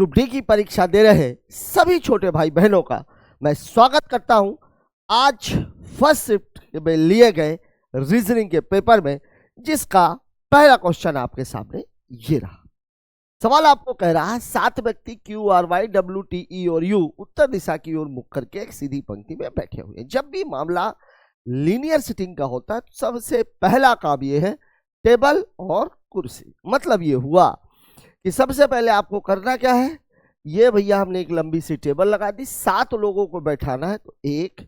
Group D की परीक्षा दे रहे सभी छोटे भाई बहनों का मैं स्वागत करता हूं। आज फर्स्ट शिफ्ट में लिए गए रीजनिंग के पेपर में जिसका पहला क्वेश्चन आपके सामने ये रहा। सवाल आपको कह रहा है 7 व्यक्ति Q R Y W T E और यू उत्तर दिशा की ओर मुख करके एक सीधी पंक्ति में बैठे हुए हैं। जब भी मामला लीनियर सिटिंग का होता है तो सबसे पहला काम ये है टेबल और कुर्सी। मतलब ये हुआ कि सबसे पहले आपको करना क्या है, ये भैया हमने एक लंबी सी टेबल लगा दी, 7 लोगों को बैठाना है तो 1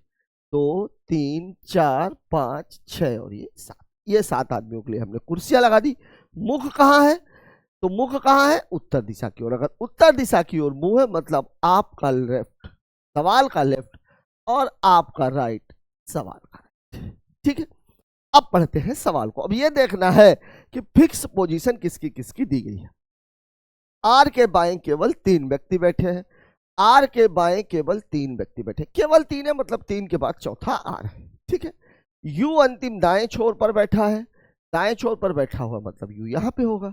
2 3 4 5 6 और ये 7 आदमियों के लिए हमने कुर्सियां लगा दी। मुख कहाँ है, तो मुख कहाँ है, उत्तर दिशा की ओर। अगर उत्तर दिशा की ओर मुंह है मतलब आपका लेफ्ट सवाल का लेफ्ट और आपका राइट सवाल का राइट। ठीक है, अब पढ़ते हैं सवाल को। अब ये देखना है कि फिक्स पोजीशन किसकी किसकी दी गई है। आर के बाएं केवल 3 व्यक्ति बैठे हैं, आर के बाएं केवल 3 व्यक्ति बैठे, केवल 3 है मतलब 3 के बाद चौथा आर है। ठीक है, यू अंतिम दाएं छोर पर बैठा है, दाएं छोर पर बैठा हुआ मतलब यू यहां पे होगा।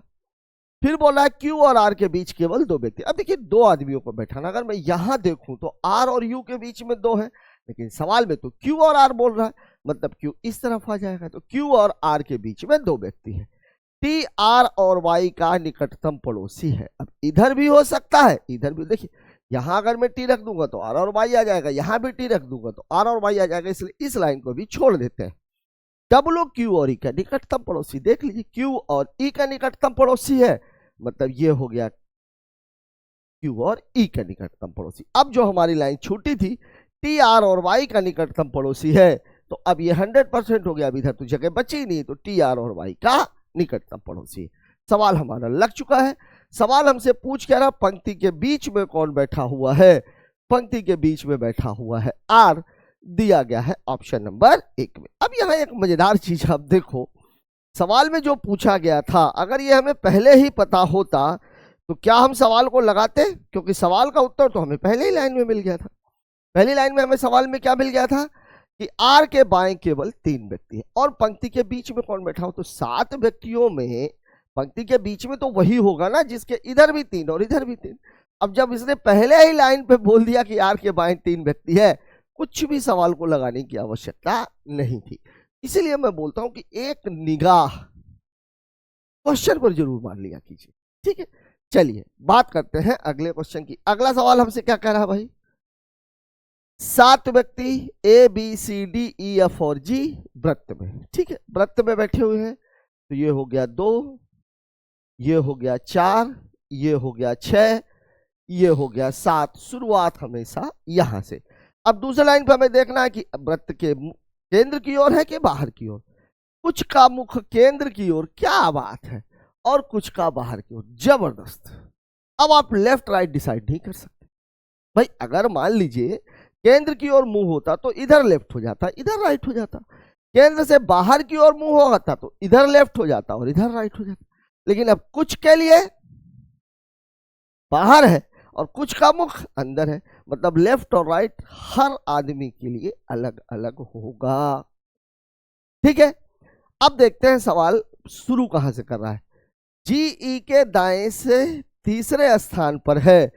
फिर बोला है क्यू और आर के बीच केवल 2 व्यक्ति। अब देखिए 2 आदमियों को बैठाना, अगर मैं यहां देखूं तो आर और यू के बीच में 2 है, लेकिन सवाल में तो क्यू और आर बोल रहा है मतलब क्यू इस तरफ आ जाएगा, तो क्यू और आर के बीच में 2 व्यक्ति है। टी आर और वाई का निकटतम पड़ोसी है। अब इधर भी हो सकता है, इधर भी देखिए, यहां अगर मैं टी रख दूंगा तो आर और वाई आ जाएगा, यहां भी टी रख दूंगा तो आर और वाई आ जाएगा, इसलिए इस लाइन को भी छोड़ देते हैं। डब्ल्यू क्यू और ई का निकटतम पड़ोसी, देख लीजिए क्यू और ई का निकटतम पड़ोसी है मतलब ये हो गया क्यू और ई का निकटतम पड़ोसी। अब जो हमारी लाइन छूटी थी टी आर और वाई का निकटतम पड़ोसी है, तो अब ये 100% हो गया। अब इधर तो जगह बची नहीं, तो टी आर और वाई का निकटतम पड़ोसी। सवाल हमारा लग चुका है। सवाल हमसे पूछ क्या रहा, पंक्ति के बीच में कौन बैठा हुआ है, पंक्ति के बीच में बैठा हुआ है आर, दिया गया है ऑप्शन नंबर 1 में। अब यहाँ एक मजेदार चीज आप देखो, सवाल में जो पूछा गया था अगर ये हमें पहले ही पता होता तो क्या हम सवाल को लगाते, क्योंकि सवाल का उत्तर तो हमें पहले ही लाइन में मिल गया था। पहली लाइन में हमें सवाल में क्या मिल गया था कि आर के बाएं केवल 3 व्यक्ति है और पंक्ति के बीच में कौन बैठा हो, तो 7 व्यक्तियों में पंक्ति के बीच में तो वही होगा ना जिसके इधर भी 3 और इधर भी 3। अब जब इसने पहले ही लाइन पे बोल दिया कि आर के बाएं 3 व्यक्ति है, कुछ भी सवाल को लगाने की आवश्यकता नहीं थी। इसीलिए मैं बोलता हूं कि एक निगाह क्वेश्चन पर जरूर मार लिया कीजिए। ठीक है, चलिए बात करते हैं अगले क्वेश्चन की। अगला सवाल हमसे क्या कह रहा है भाई, 7 व्यक्ति A B C D E F और जी वृत्त में। ठीक है, वृत्त में बैठे हुए हैं, तो ये हो गया 2, ये हो गया 4, ये हो गया 6, ये हो गया 7। शुरुआत हमेशा यहां से। अब दूसरे लाइन पर हमें देखना है कि वृत्त के केंद्र की ओर है कि बाहर की ओर। कुछ का मुख केंद्र की ओर, क्या बात है, और कुछ का बाहर की ओर, जबरदस्त। अब आप लेफ्ट राइट डिसाइड नहीं कर सकते भाई। अगर मान लीजिए केंद्र की ओर मुंह होता तो इधर लेफ्ट हो जाता, इधर राइट हो जाता। केंद्र से बाहर की ओर मुंह होता तो इधर लेफ्ट हो जाता और इधर राइट हो जाता। लेकिन अब कुछ के लिए बाहर है और कुछ का मुख अंदर है, मतलब लेफ्ट और राइट हर आदमी के लिए अलग अलग होगा। ठीक है, अब देखते हैं सवाल शुरू कहां से कर रहा है। जीई के दाएं से तीसरे स्थान पर है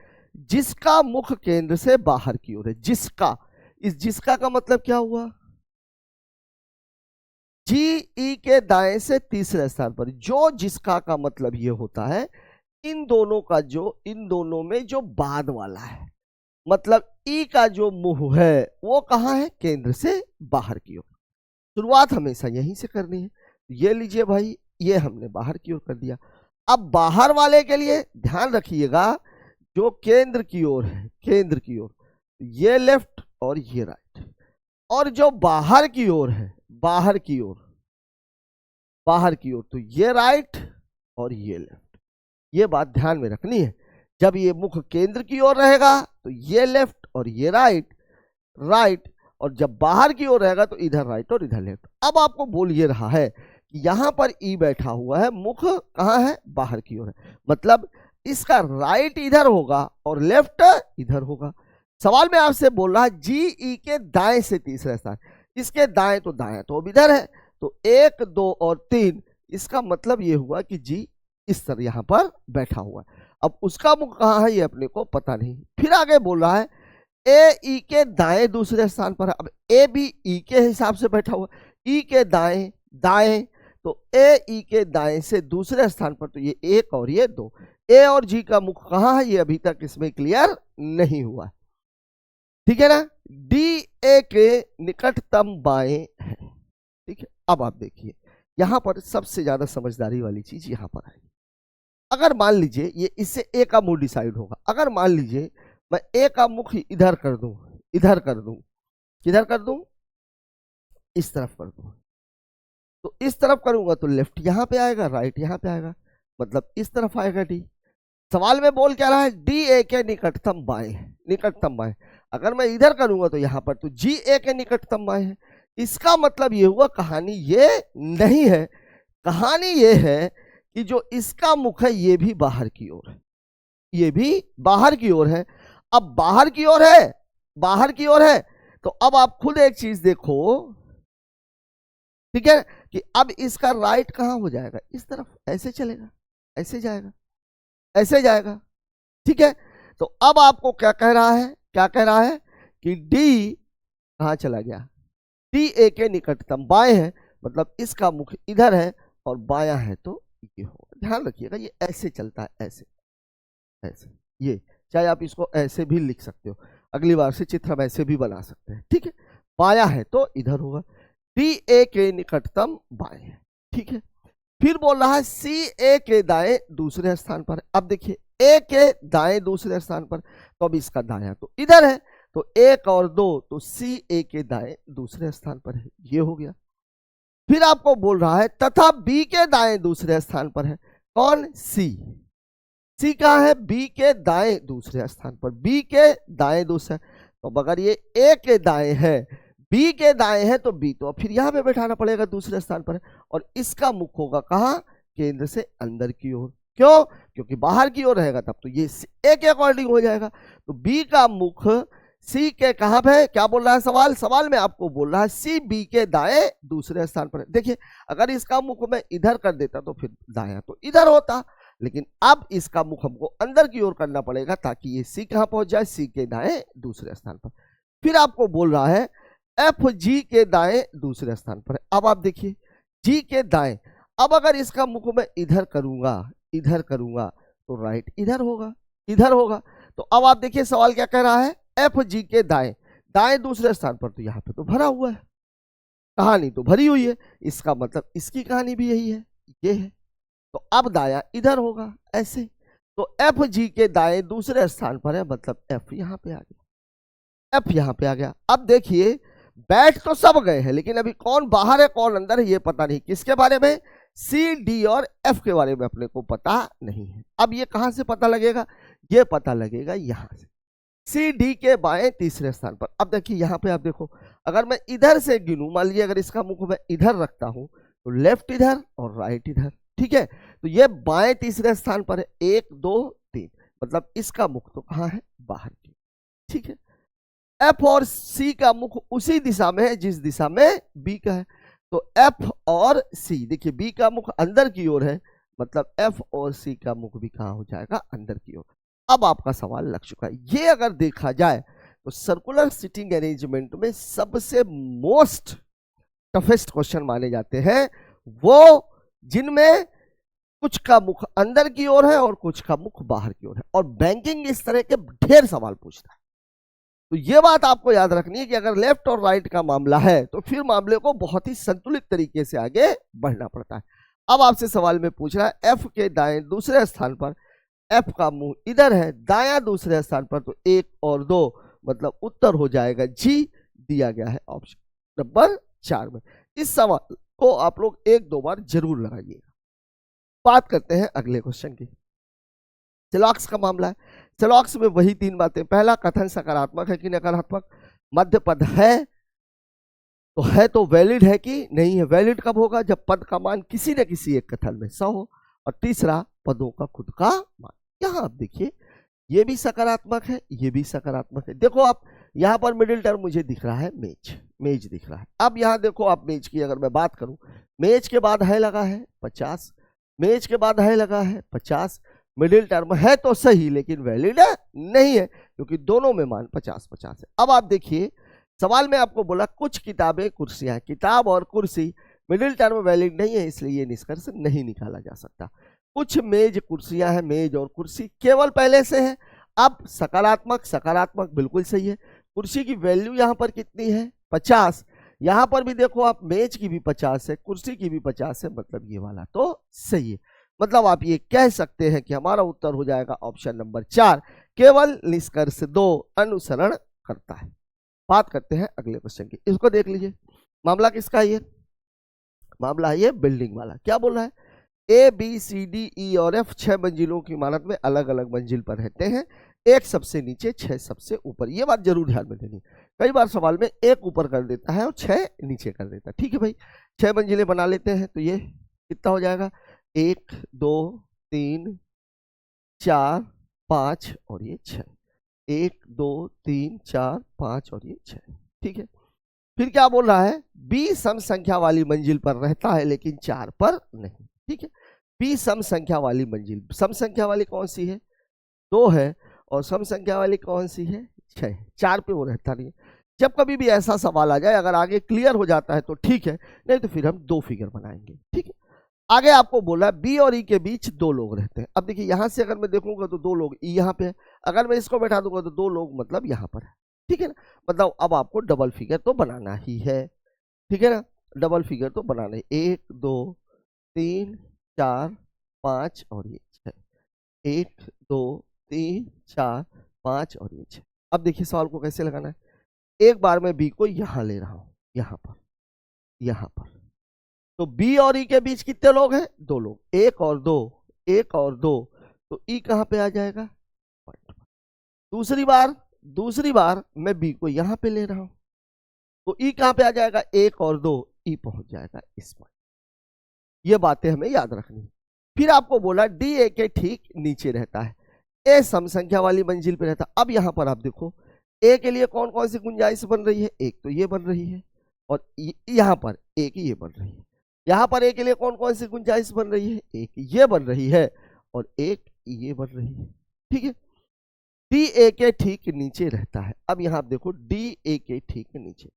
जिसका मुख केंद्र से बाहर की ओर है। जिसका, इस जिसका का मतलब क्या हुआ, जीई के दाएं से तीसरे स्थान पर, जो जिसका का मतलब ये होता है इन दोनों का जो, इन दोनों में जो बाद वाला है, मतलब ई का जो मुंह है वो कहां है, केंद्र से बाहर की ओर। शुरुआत हमेशा यहीं से करनी है। ये लीजिए भाई, ये हमने बाहर की ओर कर दिया। अब बाहर वाले के लिए ध्यान रखिएगा, जो केंद्र की ओर है, केंद्र की ओर, ये लेफ्ट और ये राइट, और जो बाहर की ओर है, बाहर की ओर, बाहर की ओर, तो ये राइट और ये लेफ्ट। ये बात ध्यान में रखनी है। जब ये मुख केंद्र की ओर रहेगा तो ये लेफ्ट और ये राइट, राइट, और जब बाहर की ओर रहेगा तो इधर राइट और इधर लेफ्ट। अब आपको बोल ये रहा है कि यहां पर ई बैठा हुआ है, मुख कहां है, बाहर की ओर है, मतलब इसका राइट इधर होगा और लेफ्ट इधर होगा। सवाल में आपसे बोल रहा है जीई के दाएं से तीसरा स्थान, इसके दाएं तो दाएं तो अब इधर है, तो 1 2 और 3, इसका मतलब ये हुआ कि जी इस तरह यहां पर बैठा हुआ है। अब उसका मुख कहाँ है ये अपने को पता नहीं। फिर आगे बोल रहा है ए ई के दाएं दूसरे स्थान पर है। अब ए भी ई के हिसाब से बैठा हुआ, ई के दाएं दाएं, तो ए ई के दाएं से दूसरे स्थान पर, तो ये एक और ये दो। ए और जी का मुख कहाँ है ये अभी तक इसमें क्लियर नहीं हुआ, ठीक है ना। डी ए के निकटतम बाएं है, ठीक है। अब आप देखिए यहां पर सबसे ज्यादा समझदारी वाली चीज यहां पर है। अगर मान लीजिए ये इससे ए का मुंह डिसाइड होगा, अगर मान लीजिए मैं ए का मुख इधर कर दूं, इधर कर दूं, किधर कर दूं, इस तरफ कर दूं, तो इस तरफ करूंगा तो लेफ्ट यहां पे आएगा, राइट यहां पे आएगा, मतलब इस तरफ आएगा डी। सवाल में बोल क्या रहा है, डी ए के निकटतम बाएं, निकटतम बाएं। अगर मैं इधर करूंगा तो यहां पर, तो जी ए के निकटतम बाएं है। इसका मतलब ये हुआ कहानी ये नहीं है, कहानी ये है कि जो इसका मुख है ये भी बाहर की ओर है, ये भी बाहर की ओर है। अब बाहर की ओर है, बाहर की ओर है, तो अब आप खुद एक चीज देखो, ठीक है, कि अब इसका राइट कहां हो जाएगा, इस तरफ, ऐसे चलेगा, ऐसे जाएगा, ऐसे जाएगा, ठीक है। तो अब आपको क्या कह रहा है, क्या कह रहा है कि डी कहां चला गया, डी ए के निकटतम बाएं है, मतलब इसका मुख इधर है और बायां है तो ये होगा। ध्यान रखिएगा ये ऐसे चलता है, ऐसे ऐसे, ये चाहे आप इसको ऐसे भी लिख सकते हो, अगली बार से चित्र हम ऐसे भी बना सकते हैं, ठीक है। बायां है तो इधर होगा, डी ए के निकटतम बाएं है, ठीक है। फिर बोल रहा है सी ए के दाएं दूसरे स्थान पर है। अब देखिए ए के दाएं दूसरे स्थान पर, तो अब इसका दायां तो इधर है, तो एक और दो, तो सी ए के दाएं दूसरे स्थान पर है, ये हो गया। फिर आपको बोल रहा है तथा बी के दाएं दूसरे स्थान पर है, कौन, सी। सी कहाँ है, बी के दाएं दूसरे स्थान पर, बी के दाएं दूसरे, तो अगर ये ए के दाएं है, बी के दाएं है, तो बी तो फिर यहां पे बैठाना पड़ेगा, दूसरे स्थान पर है, और इसका मुख होगा कहां, केंद्र से अंदर की ओर। क्यों, क्योंकि बाहर की ओर रहेगा तब तो ये ए के अकॉर्डिंग हो जाएगा। तो बी का मुख सी के कहां पे, क्या बोल रहा है सवाल, सवाल में आपको बोल रहा है सी बी के दाएं दूसरे स्थान पर है। देखिए अगर इसका मुख मैं इधर कर देता तो फिर दायां तो इधर होता, लेकिन अब इसका मुख हमको अंदर की ओर करना पड़ेगा ताकि ये सी कहां पहुंच जाए, सी के दाएं दूसरे स्थान पर। फिर आपको बोल रहा है एफ जी के दाएं दूसरे स्थान पर है। अब आप देखिए जी के दाएं, अब अगर इसका मुख मैं इधर करूंगा, इधर करूंगा, तो राइट इधर होगा, इधर होगा। तो अब आप देखिए सवाल क्या कह रहा है, एफ जी के दाएं, दाएं दूसरे स्थान पर, तो यहां पे तो भरा हुआ है, कहानी तो भरी हुई है, इसका मतलब इसकी कहानी भी यही है, ये है। तो अब दायां इधर होगा, ऐसे, तो एफ जी के दाएं दूसरे स्थान पर है, मतलब एफ यहां पे आ गया, एफ यहां पे आ गया। अब देखिए बैठ तो सब गए हैं, लेकिन अभी कौन बाहर है कौन अंदर है ये पता नहीं, किसके बारे में, सी डी और एफ के बारे में अपने को पता नहीं है। अब ये कहां से पता लगेगा, ये पता लगेगा यहां से, सी डी के बाएं तीसरे स्थान पर। अब देखिए यहां पे आप देखो, अगर मैं इधर से गिनूं, मान लीजिए अगर इसका मुख मैं इधर रखता हूं तो लेफ्ट इधर और राइट इधर, ठीक है। तो ये बाएं तीसरे स्थान पर है, 1 2 3, मतलब इसका मुख तो कहां है, बाहर की, ठीक है। एफ और सी का मुख उसी दिशा में है जिस दिशा में बी का है, तो एफ और सी, देखिए बी का मुख अंदर की ओर है, मतलब एफ और सी का मुख भी कहां हो जाएगा, अंदर की ओर। अब आपका सवाल लग चुका है। ये अगर देखा जाए तो सर्कुलर सीटिंग अरेंजमेंट में सबसे मोस्ट टफेस्ट क्वेश्चन माने जाते हैं वो जिनमें कुछ का मुख अंदर की ओर है और कुछ का मुख बाहर की ओर है, और बैंकिंग इस तरह के ढेर सवाल पूछता है। तो ये बात आपको याद रखनी है कि अगर लेफ्ट और राइट का मामला है तो फिर मामले को बहुत ही संतुलित तरीके से आगे बढ़ना पड़ता है। अब आपसे सवाल में पूछ रहा है एफ के दाएं दूसरे स्थान पर, एफ का मुंह इधर है, दायां दूसरे स्थान पर, तो 1 और 2, मतलब उत्तर हो जाएगा जी, दिया गया है ऑप्शन नंबर 4 में। इस सवाल को आप लोग 1-2 बार जरूर लगाइएगा। बात करते हैं अगले क्वेश्चन की। सिलॉक्स का मामला है। सिलॉक्स में वही 3 बातें, पहला कथन सकारात्मक है कि नकारात्मक, मध्य पद है तो वैलिड है कि नहीं है। वैलिड कब होगा, जब पद का मान किसी न किसी एक कथन में 100 हो, और तीसरा पदों का खुद का मान। यहां आप देखिए ये भी सकारात्मक है, ये भी सकारात्मक है। देखो आप यहां पर मिडिल टर्म मुझे दिख रहा है मेज, मेज दिख रहा है। अब यहां देखो आप मेज की अगर मैं बात करूं, मेज के बाद है लगा है 50, मेज के बाद है लगा है 50, मिडिल टर्म है तो सही लेकिन वैलिड नहीं है क्योंकि दोनों में मान 50-50 है। अब आप देखिए सवाल में आपको बोला कुछ किताबें कुर्सियां, किताब और कुर्सी मिडिल टर्म वैलिड नहीं है इसलिए ये निष्कर्ष नहीं निकाला जा सकता। कुछ मेज कुर्सियां हैं, मेज और कुर्सी केवल पहले से है। अब सकारात्मक सकारात्मक बिल्कुल सही है। कुर्सी की वैल्यू यहाँ पर कितनी है 50, यहाँ पर भी देखो आप मेज की भी 50 है, कुर्सी की भी 50 है, मतलब ये वाला तो सही है। मतलब आप ये कह सकते हैं कि हमारा उत्तर हो जाएगा ऑप्शन नंबर 4, केवल निष्कर्ष 2 अनुसरण करता है। बात करते हैं अगले क्वेश्चन की, इसको देख लीजिए। मामला किसका है ये? मामला है ये बिल्डिंग वाला। क्या बोल रहा है? ए बी सी डी ई और एफ 6 मंजिलों की इमारत में अलग अलग मंजिल पर रहते हैं, एक सबसे नीचे 6 सबसे ऊपर। ये बात जरूर ध्यान में देनी, कई बार सवाल में एक ऊपर कर देता है और 6 नीचे कर देता है। ठीक है भाई, 6 मंजिलें बना लेते हैं तो ये कितना हो जाएगा 1 2 3 4 5 और ये 6, 1 2 3 4 5 और ये 6। ठीक है, फिर क्या बोल रहा है? बी सम संख्या वाली मंजिल पर रहता है लेकिन 4 पर नहीं। ठीक है, बी सम संख्या वाली मंजिल, सम संख्या वाली कौन सी है? 2 है, और सम संख्या वाली कौन सी है? 6। 4 पे वो रहता नहीं है। जब कभी भी ऐसा सवाल आ जाए, अगर आगे क्लियर हो जाता है तो ठीक है, नहीं तो फिर हम 2 फिगर बनाएंगे। ठीक है, आगे आपको बोला बी और ई के बीच 2 लोग रहते हैं। अब देखिए यहां से अगर मैं देखूंगा तो 2 लोग ई यहाँ पे है, अगर मैं इसको बैठा दूंगा तो 2 लोग मतलब यहाँ पर है। ठीक है ना, मतलब अब आपको डबल फिगर तो बनाना ही है। ठीक है ना, डबल फिगर तो बनाना है। 1 2 3 4 5 और ये 6, 1 2 3 4 5 और ये 6। अब देखिए सवाल को कैसे लगाना है। एक बार मैं बी को यहां ले रहा हूं, यहां पर, यहां पर, तो बी और ई के बीच कितने लोग हैं? 2 लोग, 1 और 2, 1 और 2, तो ई कहां पे आ जाएगा? दूसरी बार मैं बी को यहां पे ले रहा हूं तो ई कहां पे आ जाएगा? 1 और 2, ई पहुंच जाएगा इस पॉइंट। ये बातें हमें याद रखनी। फिर आपको बोला डी ए के ठीक नीचे रहता है, ए सम संख्या वाली मंजिल पे रहता है। अब यहां पर आप देखो ए के लिए कौन कौन सी गुंजाइश बन रही है? एक तो ये बन रही है और यहां पर एक ये बन रही है। यहां पर ए के लिए कौन कौन सी गुंजाइश बन रही है? एक ये बन रही है और एक ये बन रही है। ठीक है, डी ए के ठीक नीचे रहता है। अब यहां आप देखो डी ए के ठीक नीचे,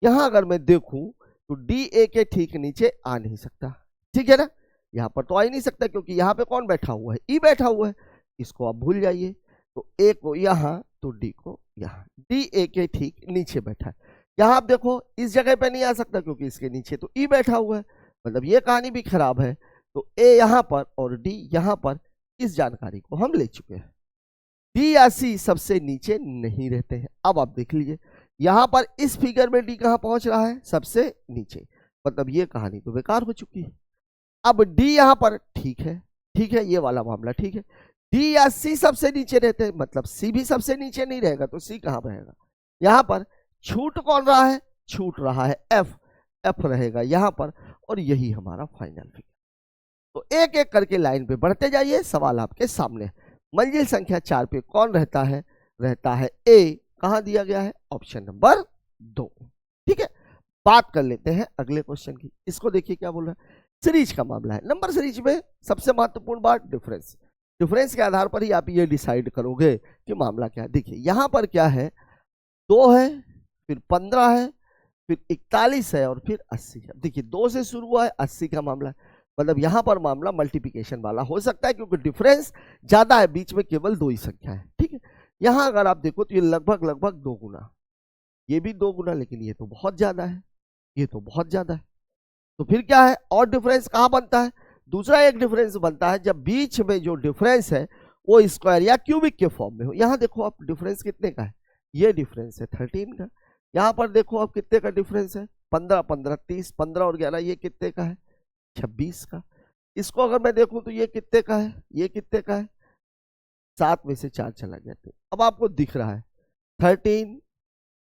यहां अगर मैं देखूं तो डी ए के ठीक नीचे आ नहीं सकता। ठीक है ना, यहां पर तो आ ही नहीं सकता क्योंकि यहां पे कौन बैठा हुआ है? ई बैठा हुआ है, इसको आप भूल जाइए। तो ए को यहां तो डी को यहां, डी ए के ठीक नीचे बैठा है। यहां आप देखो इस जगह पे नहीं आ सकता क्योंकि इसके नीचे तो ई बैठा हुआ है, मतलब ये कहानी भी खराब है। तो ए यहां पर और डी यहां पर, इस जानकारी को हम ले चुके हैं। डी या सी सबसे नीचे नहीं रहते हैं। अब आप देख लीजिए यहां पर इस फिगर में डी कहां पहुंच रहा है? सबसे नीचे, मतलब ये कहानी तो बेकार हो चुकी है। अब डी यहां पर ठीक है, ठीक है, ये वाला मामला ठीक है। डी या सी सबसे नीचे रहते हैं, मतलब सी भी सबसे नीचे नहीं रहेगा तो सी कहां रहेगा? यहां पर। छूट कौन रहा है? छूट रहा है एफ, एफ रहेगा यहां पर, और यही हमारा फाइनल फिगर। तो एक एक करके लाइन पे बढ़ते जाइए, सवाल आपके सामने। मंजिल संख्या 4 पे कौन रहता है? रहता है ए, कहां दिया गया है? Option number 2। ठीक है, बात कर लेते हैं अगले क्वेश्चन की। इसको देखिए क्या बोल रहा है। सीरीज का मामला है। नंबर सीरीज में सबसे महत्वपूर्ण बात डिफरेंस, डिफरेंस के आधार पर ही आप ये डिसाइड करोगे कि मामला क्या है। देखिए यहां पर क्या है, 2 है, फिर 15 है, फिर 41 है और फिर 80 है। देखिए 2 से शुरू हुआ है, 80 का मामला है, मतलब यहां पर मामला मल्टीप्लिकेशन वाला हो सकता है क्योंकि डिफरेंस ज्यादा है, बीच में केवल 2 ही संख्या है। ठीक है, यहां अगर आप देखो तो ये लगभग लगभग 2 गुना, ये भी 2 गुना, लेकिन ये तो बहुत ज्यादा है, ये तो बहुत ज्यादा है। तो फिर क्या है, और डिफरेंस कहां बनता है? दूसरा एक डिफरेंस बनता है जब बीच में जो डिफरेंस है वो स्क्वायर या क्यूबिक के फॉर्म में हो। यहां देखो आप डिफरेंस कितने का है? ये डिफरेंस है 13 का। यहां पर देखो आप कितने का डिफरेंस है? 15 15 30, 15 और 11 ये कितने का है? 26 का। इसको अगर मैं देखूं तो ये कितने का है? ये कितने का है? 7 में से 4 चला गया। तो अब आपको दिख रहा है 13,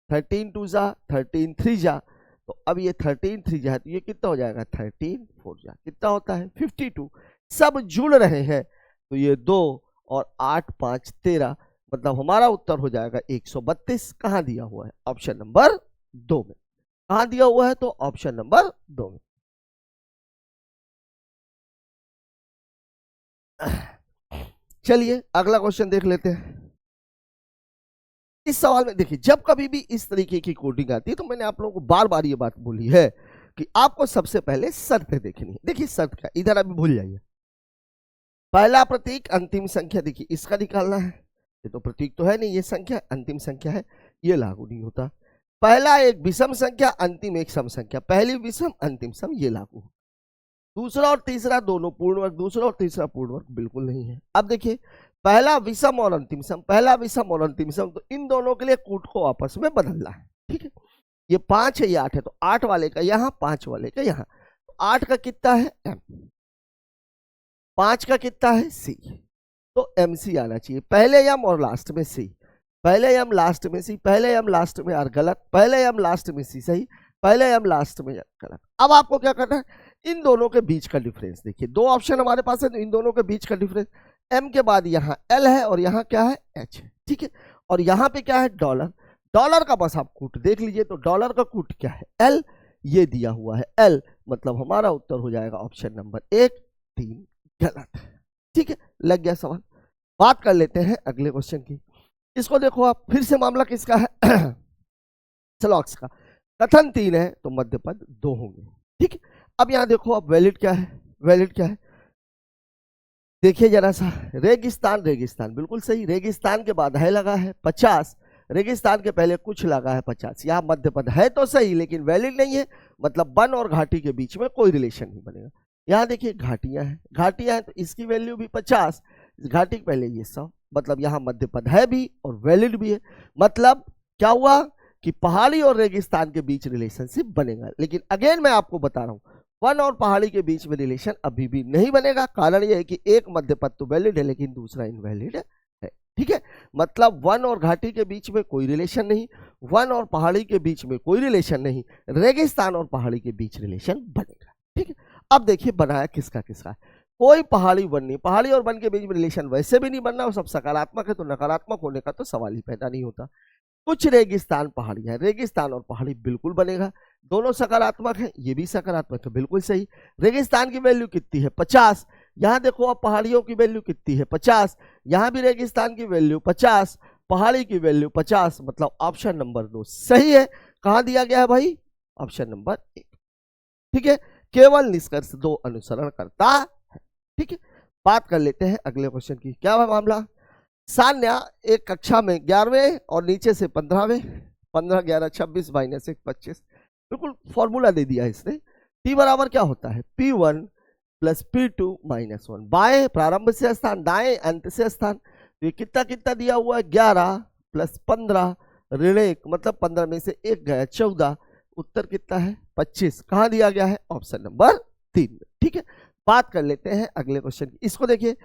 13 2 जा, 13 3 जा, तो अब ये 13 3 जा है तो ये कितना हो जाएगा? 13 4 जा, कितना होता है? 52। सब जुड़ रहे हैं तो ये 2 और 8 5 13, मतलब हमारा उत्तर हो जाएगा 132। कहां दिया हुआ है? ऑप्शन नंबर 2 में। कहां दिया हुआ है? तो ऑप्शन नंबर 2 में। चलिए अगला क्वेश्चन देख लेते हैं। इस सवाल में देखिए, जब कभी भी इस तरीके की कोडिंग आती है तो मैंने आप लोगों को बार बार ये बात बोली है कि आपको सबसे पहले शर्तें देखनी है। देखिए शर्त क्या, इधर अभी भूल जाइए। पहला प्रतीक अंतिम संख्या, देखिए इसका निकालना है। ये तो प्रतीक तो है नहीं, ये संख्या अंतिम संख्या है, ये लागू नहीं होता। पहला एक विषम संख्या, अंतिम एक सम संख्या, पहली विषम अंतिम सम, ये लागू। दूसरा और तीसरा दोनों पूर्ण वर्ग, दूसरा और तीसरा पूर्ण वर्ग बिल्कुल नहीं है। अब देखिए पहला विषम और अंतिम सम, पहला विषम और अंतिम सम, तो इन दोनों के लिए कूट को आपस में बदलना है। ठीक है, ये 5 है ये 8 है, तो 8 वाले का यहाँ 5 वाले का यहाँ, तो 8 का कितना है m, 5 का कितना है c, तो mc आना चाहिए। पहले यम और लास्ट में c, पहले यम लास्ट में c, पहले यम लास्ट में r गलत, पहले यम लास्ट में c सही, पहले यम लास्ट में गलत। अब आपको क्या करना है, इन दोनों के बीच का डिफरेंस देखिए, दो ऑप्शन हमारे पास है, तो इन दोनों के बीच का डिफरेंस m के बाद यहाँ l है और यहाँ क्या है h है। ठीक है, और यहाँ पे क्या है डॉलर, डॉलर का बस आप कूट देख लीजिए, तो डॉलर का कूट क्या है l, ये दिया हुआ है l, मतलब हमारा उत्तर हो जाएगा ऑप्शन नंबर 1, 3 गलत। ठीक है, लग गया सवाल। बात कर लेते हैं अगले क्वेश्चन की। इसको देखो आप, फिर से मामला किसका है स्लॉक्स का। कथन 3 है तो मध्य पद 2 होंगे। ठीक है, अब यहाँ देखो अब वैलिड क्या है, वैलिड क्या है देखिए जरा सा, रेगिस्तान, रेगिस्तान बिल्कुल सही, रेगिस्तान के बाद है लगा है 50, रेगिस्तान के पहले कुछ लगा है 50, यहाँ मध्य पद है तो सही लेकिन वैलिड नहीं है, मतलब वन और घाटी के बीच में कोई रिलेशन नहीं बनेगा। यहाँ देखिए घाटियां हैं, घाटियां हैं तो इसकी वैल्यू भी 50, घाटी के पहले ये 100, मतलब यहाँ मध्य पद है भी और वैलिड भी है। मतलब क्या हुआ कि पहाड़ी और रेगिस्तान के बीच रिलेशनशिप बनेगा, लेकिन अगेन मैं आपको बता रहा हूँ वन और पहाड़ी के बीच में रिलेशन अभी भी नहीं बनेगा। कारण यह है कि एक मध्य पद तो वैलिड है लेकिन दूसरा इनवैलिड है। ठीक है, मतलब वन और घाटी के बीच में कोई रिलेशन नहीं, वन और पहाड़ी के बीच में कोई रिलेशन नहीं, रेगिस्तान और पहाड़ी के बीच रिलेशन बनेगा। ठीक है, अब देखिए बनाया किसका किसका, कोई पहाड़ी वन नहीं, पहाड़ी और वन के बीच में रिलेशन वैसे भी नहीं बनना, और सब सकारात्मक है तो नकारात्मक होने का तो सवाल ही पैदा नहीं होता। कुछ रेगिस्तान पहाड़ी है, रेगिस्तान और पहाड़ी बिल्कुल बनेगा, दोनों सकारात्मक है, ये भी सकारात्मक है, बिल्कुल सही। रेगिस्तान की वैल्यू कितनी है 50, यहाँ देखो अब पहाड़ियों की वैल्यू कितनी है 50, यहाँ भी रेगिस्तान की वैल्यू 50, पहाड़ी की वैल्यू 50, मतलब ऑप्शन नंबर 2 सही है। कहाँ दिया गया है भाई, ऑप्शन नंबर 1। ठीक है, केवल निष्कर्ष 2 अनुसरण करता है। ठीक है, बात कर लेते हैं अगले क्वेश्चन की। क्या है मामला, सान्या एक कक्षा में 11वें और नीचे से 15वें, 15 11 26 -1 25, बिल्कुल फॉर्मूला दे दिया है इसने। टी बराबर क्या होता है P1 + P2 - 1, बाएं प्रारंभ से स्थान दाएं अंत से स्थान, तो ये कितना कितना दिया हुआ है 11 + 15 ऋण 1, मतलब 15 में से 1 गया 14, उत्तर कितना है 25। कहाँ दिया गया है, ऑप्शन नंबर 3। ठीक है, बात कर लेते हैं अगले क्वेश्चन की। इसको देखिए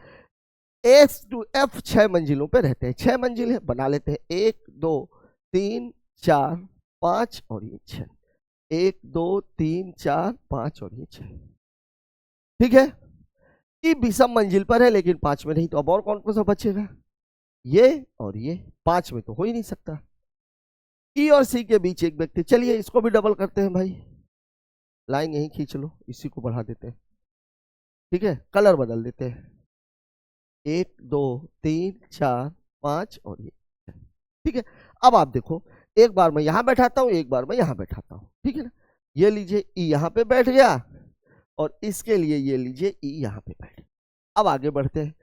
S to F 6 मंजिलों पे रहते हैं, 6 मंजिल है, बना लेते हैं 1 2 3 4 5 और ये 6, 1 2 3 4 5 और ये 6। ठीक है, ये विषम मंजिल पर है लेकिन 5 में नहीं, तो अब और कौन कौन सा बचेगा, ये और ये, 5 में तो हो ही नहीं सकता। E और C के बीच एक व्यक्ति, चलिए इसको भी डबल करते हैं भाई, लाइन यहीं खींच लो, इसी को बढ़ा देते हैं। ठीक है, कलर बदल देते हैं, 1 2 3 4 5 और ये। ठीक है, अब आप देखो एक बार मैं यहां बैठाता हूं, एक बार मैं यहां बैठाता हूं। ठीक है ना, ये लीजिए E यहां पे बैठ गया और इसके लिए ये लीजिए E यहां पे बैठ गया। अब आगे बढ़ते हैं,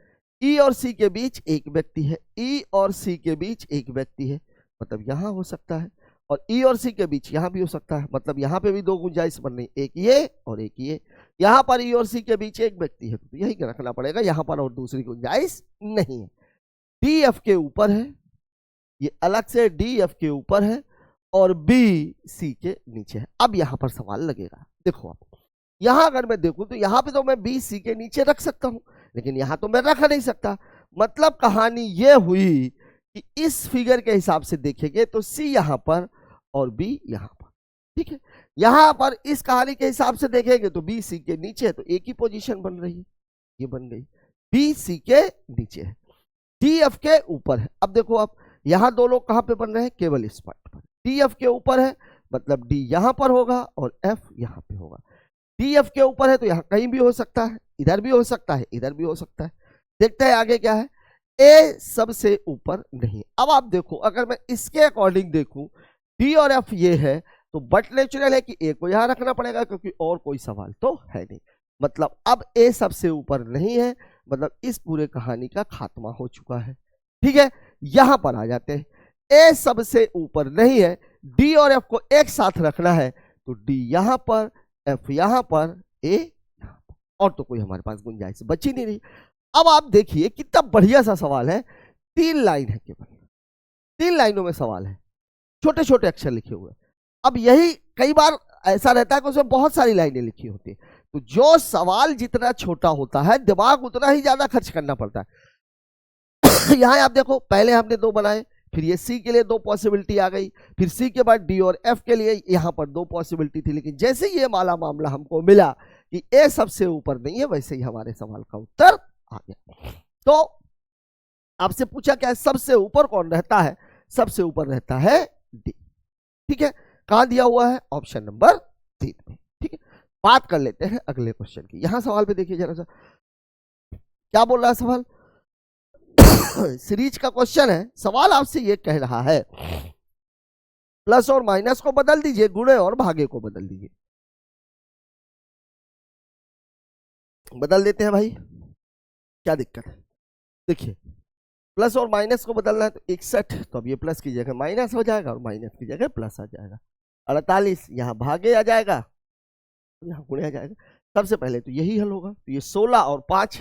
E और C के बीच एक व्यक्ति है, E और C के बीच एक व्यक्ति है, मतलब यहां हो सकता है, और E और C के बीच यहां भी हो सकता है, मतलब यहां पे भी 2 गुंजाइश बन रही, एक ये और एक ये। यहां पर E और C के बीच एक व्यक्ति है तो यही रखना पड़ेगा यहां पर, और दूसरी गुंजाइश नहीं है। D F के ऊपर है, ये अलग से D F के ऊपर है और B C के नीचे है। अब यहां पर सवाल लगेगा, देखो आप यहां अगर मैं देखूं तो यहां पे तो मैं B C के नीचे रख सकता हूं, लेकिन यहां तो मैं रख नहीं सकता। मतलब कहानी ये हुई कि इस फिगर के हिसाब से देखेंगे तो C यहां पर और B यहां पर। ठीक है, यहां पर इस कहानी के हिसाब से देखेंगे तो B C के नीचे है, तो एक ही पोजीशन बन रही है, ये बन गई, B C के नीचे है, D F के ऊपर है। अब देखो आप यहां दो लोग कहां पे बन रहे हैं, केवल इस पॉइंट पर, D F के ऊपर है मतलब D यहां पर होगा और F यहां पे होगा। D F के ऊपर है तो यहां कहीं भी हो सकता है, इधर भी हो सकता है, इधर भी हो सकता है। देखते हैं आगे क्या है, ए सबसे ऊपर नहीं। अब आप देखो, अगर मैं इसके अकॉर्डिंग देखूं, डी और एफ ये है, तो बट नेचुरल है कि ए को यहां रखना पड़ेगा, क्योंकि और कोई सवाल तो है नहीं। मतलब अब ए सबसे ऊपर नहीं है, मतलब इस पूरे कहानी का खात्मा हो चुका है। ठीक है, यहां पर आ जाते हैं। ए सबसे ऊपर नहीं है, डी और एफ को एक साथ रखना है, तो डी यहां पर, एफ यहां पर, ए यहां पर, और तो कोई हमारे पास गुंजाइश बची नहीं रही। अब आप देखिए कितना बढ़िया सा सवाल है, 3 लाइन है, केवल 3 लाइनों में सवाल है, छोटे छोटे अक्षर लिखे हुए। अब यही कई बार ऐसा रहता है कि उसमें बहुत सारी लाइनें लिखी होती है, तो जो सवाल जितना छोटा होता है दिमाग उतना ही ज्यादा खर्च करना पड़ता है। यहां आप देखो, पहले हमने 2 बनाए, फिर ये सी के लिए 2 पॉसिबिलिटी आ गई, फिर सी के बाद डी और एफ के लिए यहां पर 2 पॉसिबिलिटी थी, लेकिन जैसे ये मामला हमको मिला कि ए सबसे ऊपर नहीं है, वैसे ही हमारे सवाल का उत्तर आ गया। तो आपसे पूछा क्या है, सबसे ऊपर कौन रहता है? सबसे ऊपर रहता है डी। ठीक है, कहां दिया हुआ है? ऑप्शन नंबर 3 में। ठीक है, बात कर लेते हैं अगले क्वेश्चन की। यहां सवाल पे देखिए जरा सा, क्या बोल रहा है सवाल। सीरीज का क्वेश्चन है, सवाल आपसे ये कह रहा है प्लस और माइनस को बदल दीजिए, गुणे और भागे को बदल दीजिए। बदल देते हैं भाई, क्या दिक्कत है? देखिए, प्लस और माइनस को बदलना है तो 61, तो अब ये प्लस की जगह माइनस हो जाएगा और माइनस की जगह प्लस आ जाएगा। 48 यहाँ भागे आ जाएगा, यहाँ गुणे आ जाएगा। सबसे पहले तो यही हल होगा, तो ये 16 और 5,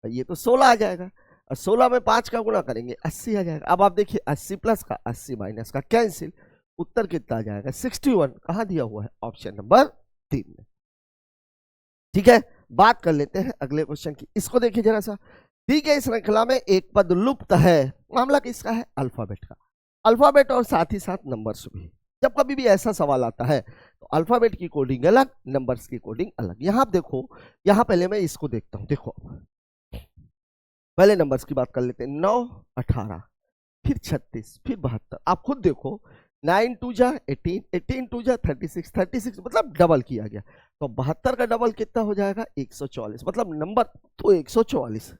ये तो 16 आ जाएगा, और 16 में 5 का गुणा करेंगे 80 आ जाएगा। अब आप देखिए 80 प्लस का 80 माइनस का कैंसिल, उत्तर कितना आ जाएगा? 61। कहाँ दिया हुआ है? ऑप्शन नंबर 3 में। ठीक है, बात कर लेते हैं अगले क्वेश्चन की। इसको देखिए जरा सा, दी गई श्रृंखला में एक पद लुप्त है, मामला किसका है? अल्फाबेट का। अल्फाबेट और साथ ही साथ नंबर्स भी। जब कभी भी ऐसा सवाल आता है तो अल्फाबेट की कोडिंग अलग, नंबर्स की कोडिंग अलग। यहां आप देखो, यहां पहले मैं इसको देखता हूं। देखो, पहले नंबर्स की बात कर लेते हैं। 9, 18, फिर 36, फिर 72। आप खुद देखो, 9 2 जा 18, 18 2 जा 36, 36 मतलब डबल किया गया, तो 72 का डबल कितना हो जाएगा? 144। मतलब नंबर तो 144,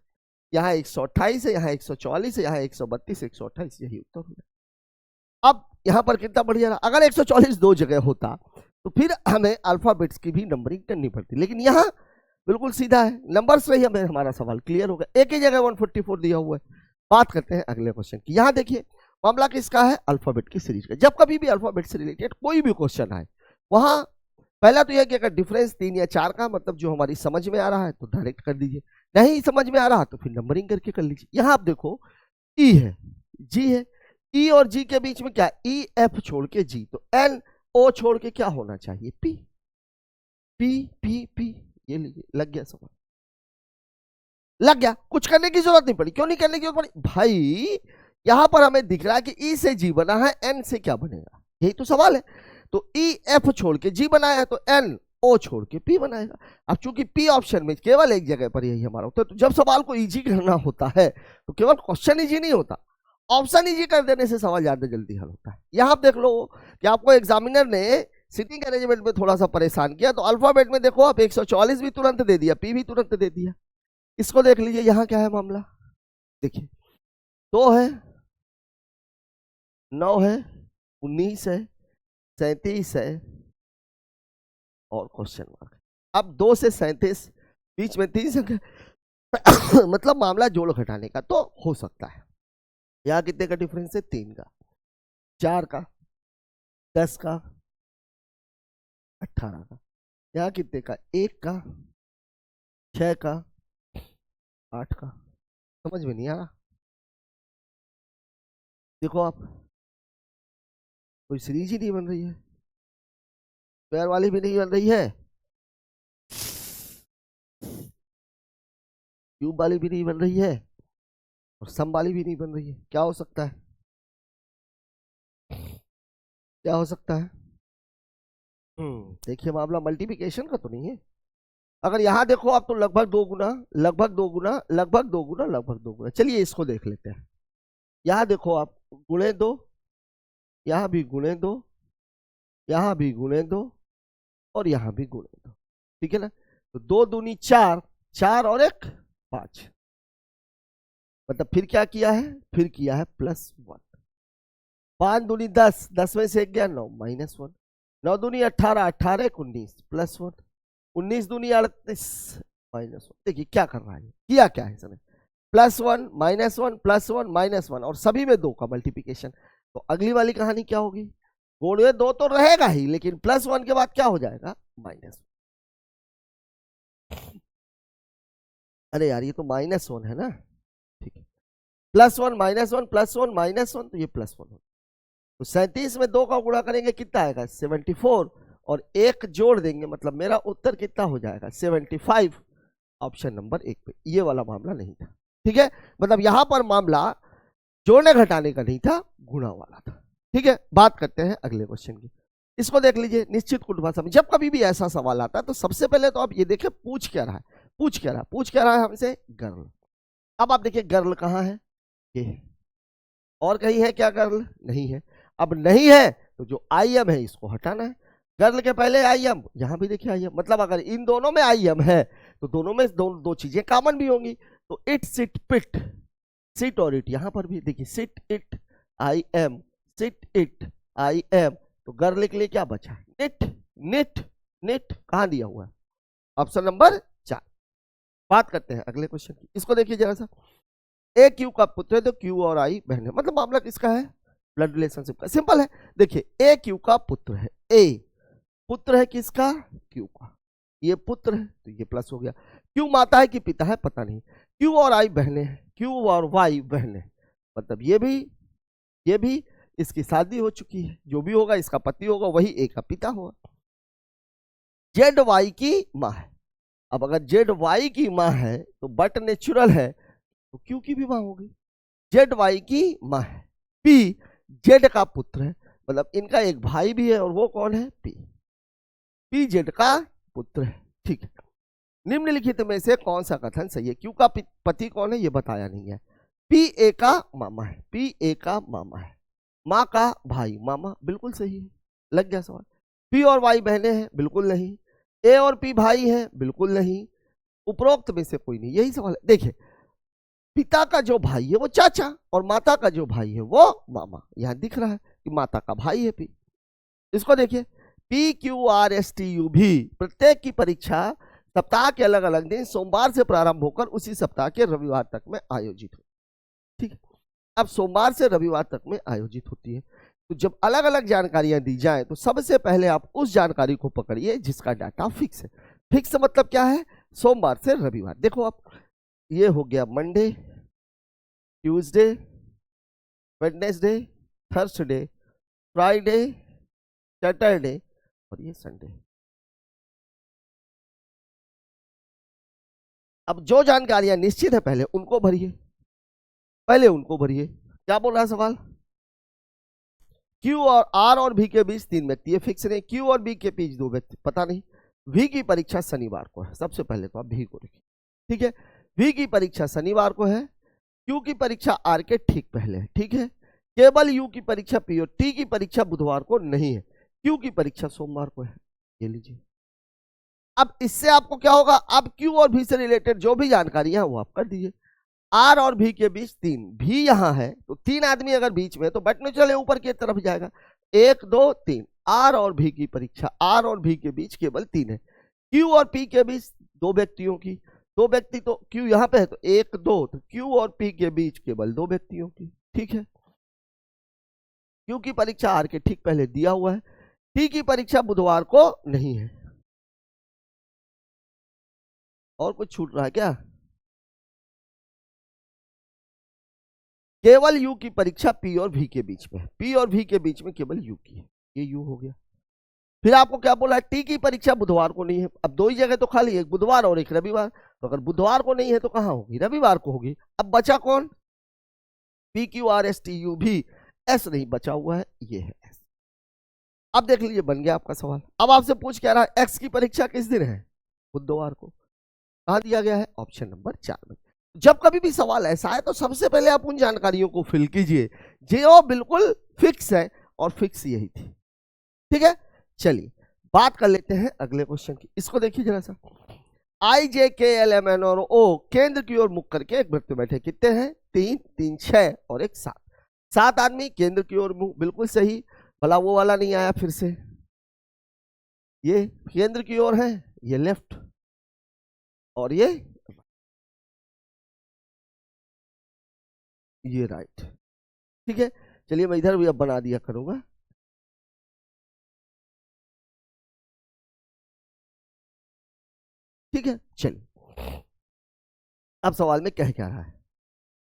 यहाँ 128 है, यहाँ 144 है, यहाँ 132, 128, यही उत्तर हो गया। अब यहाँ पर कितना बढ़िया रहा, अगर 144 2 जगह होता तो फिर हमें अल्फाबेट्स की भी नंबरिंग करनी पड़ती, लेकिन यहाँ बिल्कुल सीधा है, नंबर से ही हमें हमारा सवाल क्लियर हो गया। एक ही जगह 144 दिया हुआ है। बात करते हैं अगले क्वेश्चन की। यहाँ देखिए, मामला किसका है? अल्फाबेट की सीरीज का। जब कभी भी अल्फाबेट से रिलेटेड कोई भी क्वेश्चन आए, वहां पहला तो यह कि अगर डिफरेंस 3 या 4 का, मतलब जो हमारी समझ में आ रहा है तो डायरेक्ट कर दीजिए, नहीं समझ में आ रहा तो फिर नंबरिंग करके कर लीजिए। यहां आप देखो, ई है, जी है, ई और जी के बीच में क्या? ई एफ छोड़ के जी, तो एन ओ छोड़ के क्या होना चाहिए? पी। पी पी पी, ये लीजिए, लग गया सवाल, लग गया। कुछ करने की जरूरत नहीं पड़ी। क्यों नहीं करने की जरूरत पड़ी भाई? यहां पर हमें दिख रहा है कि ई से जी बना है, एन से क्या बनेगा, यही तो सवाल है। तो ई एफ छोड़ के जी बनाया है, तो एन ओ छोड़ के पी बनाएगा। अब चूंकि पी ऑप्शन में केवल एक जगह पर यही हमारा होता है, तो जब सवाल को इजी करना होता है तो केवल क्वेश्चन इजी नहीं होता, ऑप्शन इजी कर देने से सवाल ज्यादा जल्दी हल होता है। यहां आप देख लो कि आपको एग्जामिनर ने सिटिंग अरेंजमेंट में थोड़ा सा परेशान किया, तो अल्फाबेट में देखो आप 144 भी तुरंत दे दिया, पी भी तुरंत दे दिया। इसको देख लीजिए, यहां क्या है मामला, देखिए 2 है, 9 है, 19 है, 37 है और क्वेश्चन मार्क। अब 2 से 37 बीच में 3 संख्या मतलब मामला जोड़ घटाने का तो हो सकता है। यहां कितने का डिफरेंस है? 3 का, 4 का, 10 का, 18 का। यहां कितने का? 1 का, 6 का, 8 का। समझ में नहीं आ रहा? देखो आप, कोई सीरीज ही नहीं बन रही है, स्क्वायर वाली भी नहीं बन रही है, क्यूब वाली भी नहीं बन रही है, और सम वाली भी नहीं बन रही है। क्या हो सकता है? क्या हो सकता है? देखिए, मामला मल्टीप्लिकेशन का तो नहीं है। अगर यहां देखो आप, तो लगभग 2 गुना, लगभग 2 गुना, लगभग 2 गुना, लगभग 2 गुना। चलिए इसको देख लेते हैं। यहां देखो आप, गुणे 2, यहां भी गुणे 2, यहां भी गुणे 2 और यहां भी गुणे 2। ठीक है ना? तो 2 दूनी 4, 4 और 1 5। मतलब फिर क्या किया है, फिर किया है +1। 5 दूनी 10, 10 में से 1 गया 9, -1। 9 दूनी 18, 18 1 19, +1। 19 दूनी 38, -1। देखिए क्या कर रहा है, किया क्या है इसने, +1 -1 +1 -1, और सभी में 2 का मल्टीप्लिकेशन। तो अगली वाली कहानी क्या होगी, बोर्ड में 2 तो रहेगा ही, लेकिन +1 के बाद क्या हो जाएगा, -1। अरे यार ये तो -1 है ना, ठीक है, +1 -1 +1 -1, तो ये +1 हो। तो 37 में 2 का गुणा करेंगे कितना आएगा, 74, और 1 जोड़ देंगे, मतलब मेरा उत्तर कितना हो जाएगा, 75। ऑप्शन नंबर 1 पे ये वाला मामला नहीं था, ठीक है। मतलब यहां पर मामला जोड़ने घटाने का नहीं था, गुणा वाला था, ठीक है। बात करते हैं अगले क्वेश्चन की। इसको देख लीजिए, निश्चित कुट भाषा में जब कभी भी ऐसा सवाल आता है तो सबसे पहले तो आप ये देखिए पूछ क्या रहा है, पूछ क्या रहा है हमसे, गर्ल। अब आप देखिए गर्ल कहाँ है, ये, और कहीं है क्या गर्ल, नहीं है। अब नहीं है तो जो आई एम है इसको हटाना है, गर्ल के पहले आई एम, यहां भी देखिए आई एम, मतलब अगर इन दोनों में आई एम है तो दोनों में दो चीजें कॉमन भी होंगी। तो इट सिट पिट, सिट और इट, यहां पर भी देखिए seat it I am, seat it I am, तो गर्ल के लिए क्या बचा, निट, निट, निट कहां दिया हुआ है, ऑप्शन नंबर 4। बात करते हैं अगले क्वेश्चन की, इसको देखिए जरा सा। ए क्यू का पुत्र है तो क्यू और आई बहन है, मतलब मामला किसका है, ब्लड रिलेशनशिप का। सिंपल है, देखिए ए क्यू का पुत्र है, ए पुत्र है किसका, क्यू का, ये पुत्र है तो ये प्लस हो गया। क्यू माता है कि पिता है पता नहीं, क्यू और आई बहने हैं, क्यू और वाई बहने, मतलब ये भी इसकी शादी हो चुकी है, जो भी होगा इसका पति होगा, वही ए का पिता होगा। जेड वाई की माँ है, अब अगर जेड वाई की माँ है तो बट नेचुरल है तो क्यू की भी माँ होगी। जेड वाई की माँ है, पी जेड का पुत्र है, मतलब इनका एक भाई भी है और वो कौन है, पी, पी जेड का पुत्र है, ठीक है। निम्नलिखित में से कौन सा कथन सही है, क्यू का पति कौन है ये बताया नहीं है, पी ए का मामा है, पी ए का मामा है, माँ का भाई मामा, बिल्कुल सही है, लग गया सवाल। पी और वाई बहने हैं, बिल्कुल नहीं। ए और पी भाई है, बिल्कुल नहीं। उपरोक्त में से कोई नहीं, यही सवाल है। देखिए पिता का जो भाई है वो चाचा और माता का जो भाई है वो मामा, यहां दिख रहा है कि माता का भाई है पी। इसको देखिए, P Q R S T U भी, प्रत्येक की परीक्षा सप्ताह के अलग अलग दिन सोमवार से प्रारंभ होकर उसी सप्ताह के रविवार तक में आयोजित हो, ठीक है। अब सोमवार से रविवार तक में आयोजित होती है, तो जब अलग अलग जानकारियां दी जाए तो सबसे पहले आप उस जानकारी को पकड़िए जिसका डाटा फिक्स है। फिक्स मतलब क्या है, सोमवार से रविवार। देखो आप, ये हो गया Monday, Tuesday, Wednesday, Thursday, Friday, Saturday और ये संडे। अब जो जानकारियां निश्चित है पहले उनको भरिए, पहले उनको भरिए। क्या बोल रहा है सवाल, क्यू और आर और भी के बीच 3 व्यक्ति है, फिक्स नहीं। क्यू और बी के बीच 2 व्यक्ति, पता नहीं। वी की परीक्षा शनिवार को है, सबसे पहले तो आप भी को लिखिए, ठीक है। वी की परीक्षा शनिवार को है, क्यू की परीक्षा आर के ठीक पहले है, ठीक है। केवल यू की परीक्षा पी और टी की परीक्षा बुधवार को नहीं है, क्यू की परीक्षा सोमवार को है, ये लीजिए। अब इससे आपको क्या होगा, अब क्यू और भी से रिलेटेड जो भी जानकारी है वो आप कर दीजिए। आर और भी के बीच 3, भी यहां है तो 3 आदमी अगर बीच में तो बट में चले ऊपर की तरफ जाएगा, 1 2 3। आर और भी की परीक्षा, आर और भी के बीच केवल 3 है। क्यू और पी के बीच 2 व्यक्तियों की, 2 व्यक्ति तो क्यू यहां पे है तो 1 2, तो क्यू और पी के बीच केवल 2 व्यक्तियों की, ठीक है। क्यू की परीक्षा आर के ठीक पहले दिया हुआ है, टी की परीक्षा बुधवार को नहीं है। और कुछ छूट रहा है क्या, केवल यू की परीक्षा पी और भी के बीच में है, पी और भी के बीच में केवल यू की है, ये यू हो गया। फिर आपको क्या बोला है, टी की परीक्षा बुधवार को नहीं है। अब 2 ही जगह तो खाली, एक बुधवार और एक रविवार, तो अगर बुधवार को नहीं है तो कहां होगी, रविवार को होगी। अब बचा कौन, P Q R S T U भी, एस नहीं बचा हुआ है, ये है एस। अब देख लीजिए बन गया आपका सवाल। अब आपसे पूछ क्या रहा है, एक्स की परीक्षा किस दिन है, बुधवार को, कहां दिया गया है, ऑप्शन नंबर 4 में। जब कभी भी सवाल ऐसा है तो सबसे पहले आप उन जानकारियों को फिल कीजिए जो बिल्कुल फिक्स है, और फिक्स यही थी, ठीक है। चलिए बात कर लेते हैं अगले क्वेश्चन की, इसको देखिए जरा सा। आई जे के एल एम एन और ओ केंद्र की ओर मुख करके एक वृत्त में बैठे, कितने हैं, 3 3 6 और एक 7, 7 आदमी केंद्र की ओर मुंह, बिल्कुल सही। भला वो वाला नहीं आया फिर से, ये केंद्र की ओर है, ये लेफ्ट और ये राइट। ठीक है, चलिए मैं इधर भी अब बना दिया करूंगा। ठीक है, चलिए अब सवाल में कह क्या रहा है,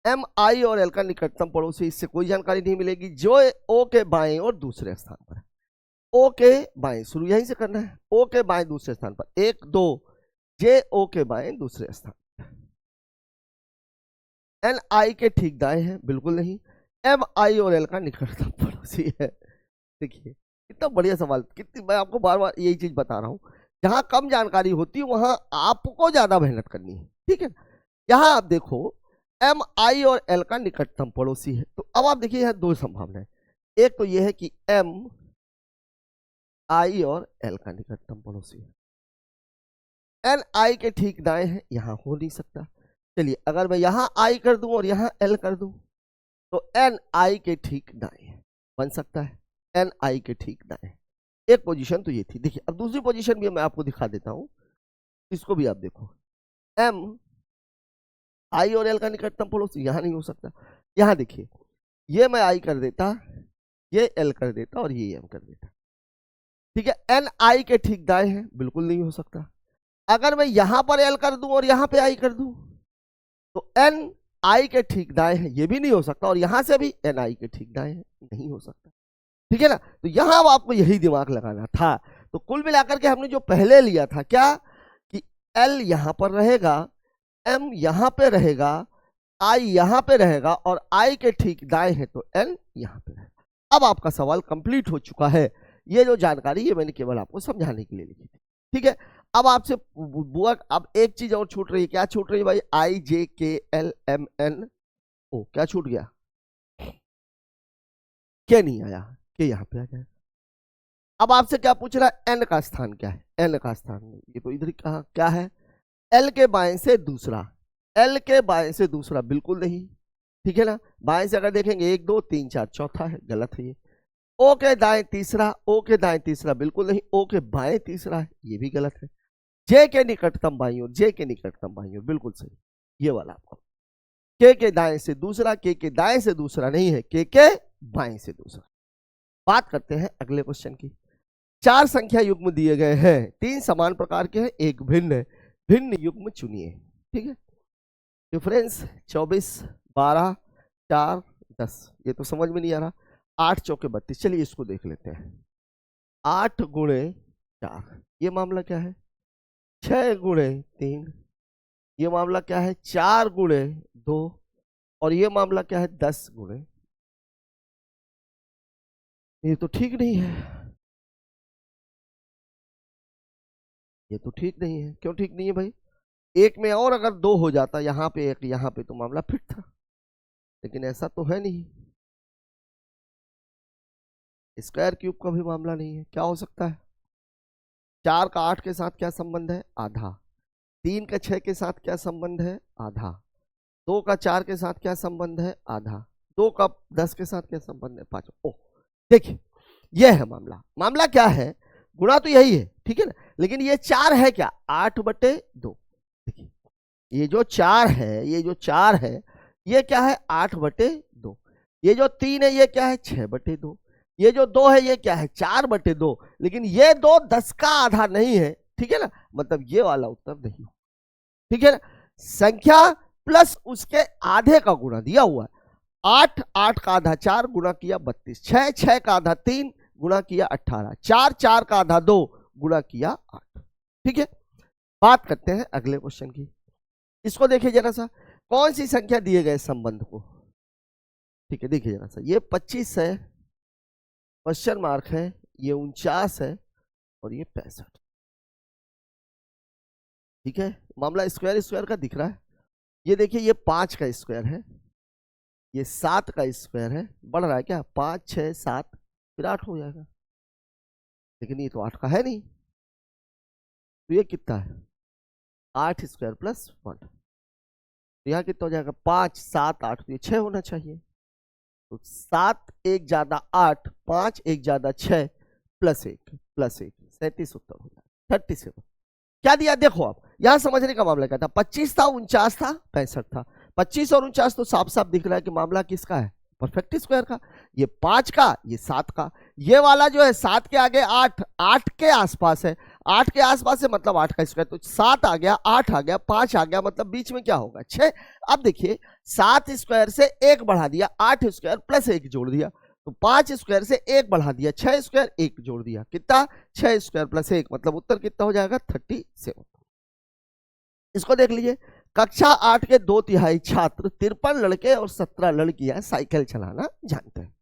एम आई और एल का निकटतम पड़ोसी, इससे कोई जानकारी नहीं मिलेगी। जो ओ के बाएं और दूसरे स्थान पर है, ओ के बाएं, शुरू यहीं से करना है, ओ के बाएं दूसरे स्थान पर 1 2, जे ओ के बाएं दूसरे स्थान, एन आई के ठीक दाएं है, बिल्कुल नहीं। एम आई और एल का निकटतम पड़ोसी है। देखिए कितना बढ़िया सवाल, कितनी, मैं आपको बार बार यही चीज बता रहा हूं, जहां कम जानकारी होती है वहां आपको ज्यादा मेहनत करनी है। ठीक है, यहां आप देखो एम आई और एल का निकटतम पड़ोसी है, तो अब आप देखिए यहां दो संभावनाएं, एक तो यह है कि एम आई और एल का निकटतम पड़ोसी है, एन आई के ठीक दाएं है, यहां हो नहीं सकता। चलिए अगर मैं यहां आई कर दूं और यहां एल कर दूं तो एन आई के ठीक दाएं बन सकता है, एन आई के ठीक दाएं। एक पोजीशन तो ये थी। देखिए अब दूसरी पोजीशन भी मैं आपको दिखा देता हूं, इसको भी आप देखो, एम आई और एल का निकटतम पड़ोसी यहां नहीं हो सकता। यहां देखिए, ये मैं आई कर देता, ये एल कर देता और ये एम कर देता। ठीक है, एन आई के ठीक दाएं है, बिल्कुल नहीं हो सकता। अगर मैं यहां पर एल कर दूं और यहां पे आई कर दूं तो एन आई के ठीक दाएं है, ये भी नहीं हो सकता, और यहां से भी एन आई के ठीक दाएं है, नहीं हो सकता। ठीक है ना, तो यहां आपको यही दिमाग लगाना था। तो कुल मिलाकर के हमने जो पहले लिया था क्या, कि एल यहां पर रहेगा, एम यहां पे रहेगा, आई यहां पे रहेगा और आई के ठीक दाएं है तो एन यहां पे रहेगा। अब आपका सवाल कंप्लीट हो चुका है। ये जो जानकारी ये मैंने केवल आपको समझाने के लिए लिखी थी। ठीक है, अब आपसे बुआ अब एक चीज और छूट रही है, क्या छूट रही है भाई, आई जे के एल एम एन ओ, क्या छूट गया, क्या नहीं आया, के यहां पे आ जाए। अब आपसे क्या पूछ रहा है, एन का स्थान क्या है, एन का स्थान ये तो इधर कहा क्या है, एल के बाएं से दूसरा, एल के बाएं से दूसरा बिल्कुल नहीं। ठीक है ना, बाएं से अगर देखेंगे 1 2 3 4 चौथा है, गलत है ये। ओ के दाएं तीसरा, ओ के दाएं तीसरा बिल्कुल नहीं, ओ के बाएं तीसरा है, ये भी गलत है। जे के निकटतम बाईं ओर, जे के निकटतम बाईं ओर बिल्कुल सही, ये वाला आपको। के दाएं से दूसरा, के दाएं से दूसरा नहीं है, के बाएं से दूसरा। बात करते हैं अगले क्वेश्चन की। 4 संख्या युग्म दिए गए हैं, 3 समान प्रकार के हैं, एक भिन्न है, भिन्न युग्म चुनिए। ठीक है, डिफरेंस 24 12 4 10, ये तो समझ में नहीं आ रहा। 8 चौके 32, चलिए इसको देख लेते हैं। 8 गुणे 4, ये मामला क्या है। 6 गुणे 3, ये मामला क्या है। 4 गुणे 2, और ये मामला क्या है, 10 गुणे। ये तो ठीक नहीं है, ये तो ठीक नहीं है। क्यों ठीक नहीं है भाई, एक में और अगर 2 हो जाता, यहां पे एक यहां पे, तो मामला फिट था, लेकिन ऐसा तो है नहीं। स्क्वायर क्यूब का भी मामला नहीं है, क्या हो सकता है। 4 का 8 के साथ क्या संबंध है, आधा। 3 का 6 के साथ क्या संबंध है, आधा। 2 का 4 के साथ क्या संबंध है, आधा। 2 का 10 के साथ क्या संबंध है, 5। ओ देखिए, यह है मामला। मामला क्या है, गुणा तो यही है, ठीक है ना, लेकिन ये 4 है क्या, 8/2। देखिए ये जो 4 है, ये जो 4 है, ये क्या है, 8/2। ये जो 3 है, ये क्या है, 6/2। ये जो 2 है, ये क्या है, 4/2। लेकिन ये 2 10 का आधा नहीं है, ठीक है ना, मतलब ये वाला उत्तर नहीं। ठीक है ना, संख्या प्लस उसके आधे का गुणा दिया हुआ है। 8 8 का आधा 4 गुणा किया 32, 6 6 का आधा 3 गुणा किया 18, 4 4 का आधा 2 गुणा किया 8। ठीक है, बात करते हैं अगले क्वेश्चन की। इसको देखिए जरा सा, कौन सी संख्या दिए गए संबंध को। ठीक है, देखिए जरा सा, ये 25 है, क्वेश्चन मार्क है, ये 49 है और ये 65। ठीक है, मामला स्क्वायर स्क्वायर का दिख रहा है। ये देखिए, ये 5 का स्क्वायर है, ये 7 का स्क्वायर है, बढ़ रहा है क्या, 5 6 7 फिर 8 हो जाएगा, लेकिन ये तो 8 का है नहीं, तो ये कितना है, 8 स्क्वायर प्लस 1। तो यहाँ कितना हो जाएगा 5 7 8, तो ये 6 होना चाहिए। तो 7 1 ज्यादा 8, 5 1 ज्यादा 6 प्लस 1 37 उत्तर हो जाएगा 37। क्या दिया देखो, आप यहां समझने का मामला क्या था, 25 था, 49 था, 65 था। 25 और 49 तो साफ साफ दिख रहा है कि मामला किसका है, परफेक्ट स्क्वायर का। ये 5 का, ये 7 का, ये वाला जो है 7 के आगे 8, 8 के आसपास है, 8 के आसपास है मतलब 8 का स्क्वायर, तो 7 आ गया, 8 आ गया, 5 आ गया, मतलब बीच में क्या होगा 6। अब देखिए 7 स्क्वायर से 1 बढ़ा दिया, 8 स्क्वायर प्लस 1 जोड़ दिया, तो 5 स्क्वायर से 1 बढ़ा दिया, 6 स्क्वायर 1 जोड़ दिया, कितना 6 स्क्वायर प्लस 1, मतलब उत्तर कितना हो जाएगा 37। इसको देख लीजिए, कक्षा 8 के 2/3 छात्र, 53 लड़के और 17 लड़कियां साइकिल चलाना जानते हैं।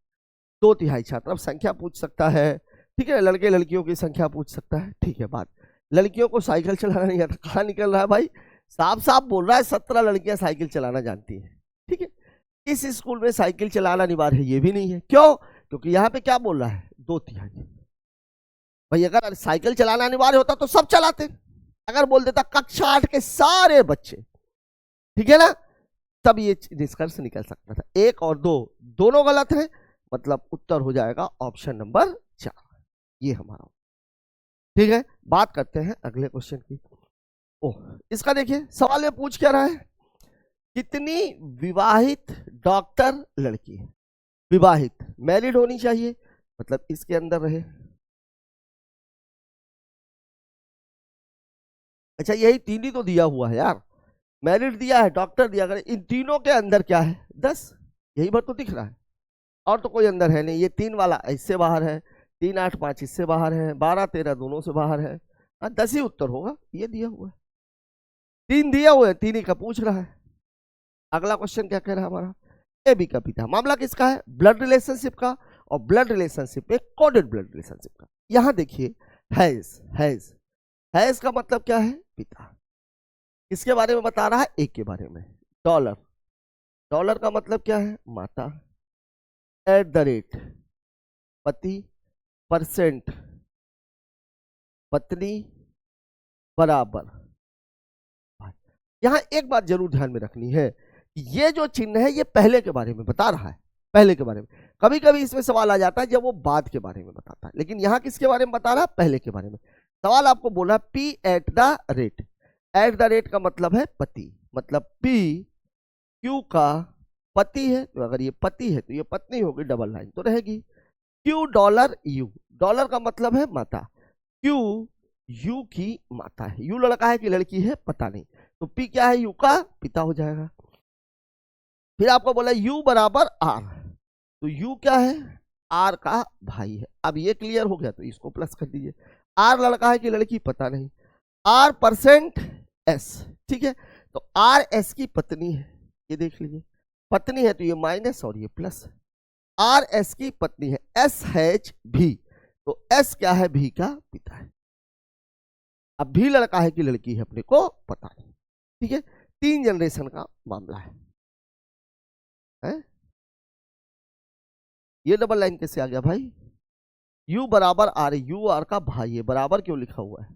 2/3 छात्र, अब संख्या पूछ सकता है, ठीक है, लड़के लड़कियों की संख्या पूछ सकता है, ठीक है। बात लड़कियों को साइकिल चलाना नहीं आता, कहाँ निकल रहा है भाई, साफ साफ बोल रहा है 17 लड़कियां साइकिल चलाना जानती हैं, ठीक है। इस स्कूल में साइकिल चलाना अनिवार्य है, ये भी नहीं है, क्यों, क्योंकि यहाँ पे क्या बोल रहा है 2/3। भाई अगर साइकिल चलाना अनिवार्य होता तो सब चलाते, अगर बोल देता कक्षा 8 के सारे बच्चे, ठीक है ना, तब ये निष्कर्ष निकल सकता था। 1 और 2 दोनों गलत है, मतलब उत्तर हो जाएगा ऑप्शन नंबर 4, ये हमारा, ठीक है। बात करते हैं अगले क्वेश्चन की। ओह, इसका देखिए सवाल में पूछ क्या रहा है, कितनी विवाहित डॉक्टर लड़की है, विवाहित मैरिड होनी चाहिए, मतलब इसके अंदर रहे। अच्छा यही 3 ही तो दिया हुआ है यार, मैरिड दिया है, डॉक्टर दिया, अगर इन तीनों के अंदर क्या है 10, यही बात तो दिख रहा है, और तो कोई अंदर है नहीं। ये 3 वाला इससे बाहर है, 3 8 5 इससे बाहर है, 12 13 दोनों से बाहर है, 10 ही उत्तर होगा, ये दिया हुआ है, 3 दिया हुआ है, 3 ही का पूछ रहा है। अगला क्वेश्चन क्या कह रहा है हमारा, ए बी का पिता, मामला किसका है, ब्लड रिलेशनशिप का, और ब्लड रिलेशनशिप में कोडेड ब्लड रिलेशनशिप का। यहां देखिए हैज का मतलब क्या है, पिता, किसके बारे में बता रहा है, एक के बारे में। डॉलर का मतलब क्या है, माता। एट द रेट पति, परसेंट पत्नी, बराबर। यहां एक बात जरूर ध्यान में रखनी है, ये जो चिन्ह है ये पहले के बारे में बता रहा है, पहले के बारे में। कभी कभी इसमें सवाल आ जाता है जब वो बाद के बारे में बताता है, लेकिन यहां किसके बारे में बता रहा है, पहले के बारे में। सवाल आपको बोला P at the rate, at the rate का मतलब है पति, मतलब पी क्यू का पति है, तो अगर ये पति है तो ये पत्नी होगी, डबल लाइन तो रहेगी। क्यू डॉलर यू, डॉलर का मतलब है माता, क्यू यू की माता है, यू लड़का है कि लड़की है पता नहीं, तो पी क्या है, यू का पिता हो जाएगा। फिर आपको बोला यू बराबर आर, तो यू क्या है, आर का भाई है। अब ये क्लियर हो गया तो इसको प्लस कर दीजिए, आर लड़का है कि लड़की पता नहीं, आर परसेंट एस, ठीक है, तो आर एस की पत्नी है, ये देख लीजिए पत्नी है तो ये माइनस और ये प्लस, आर एस की पत्नी है, एस हैच भी, तो एस क्या है, भी का पिता है। अब भी लड़का है कि लड़की है अपने को पता नहीं, ठीक है, 3 जनरेशन का मामला है। ये डबल लाइन कैसे आ गया भाई, यू बराबर आर, यू आर का भाई है, बराबर क्यों लिखा हुआ है,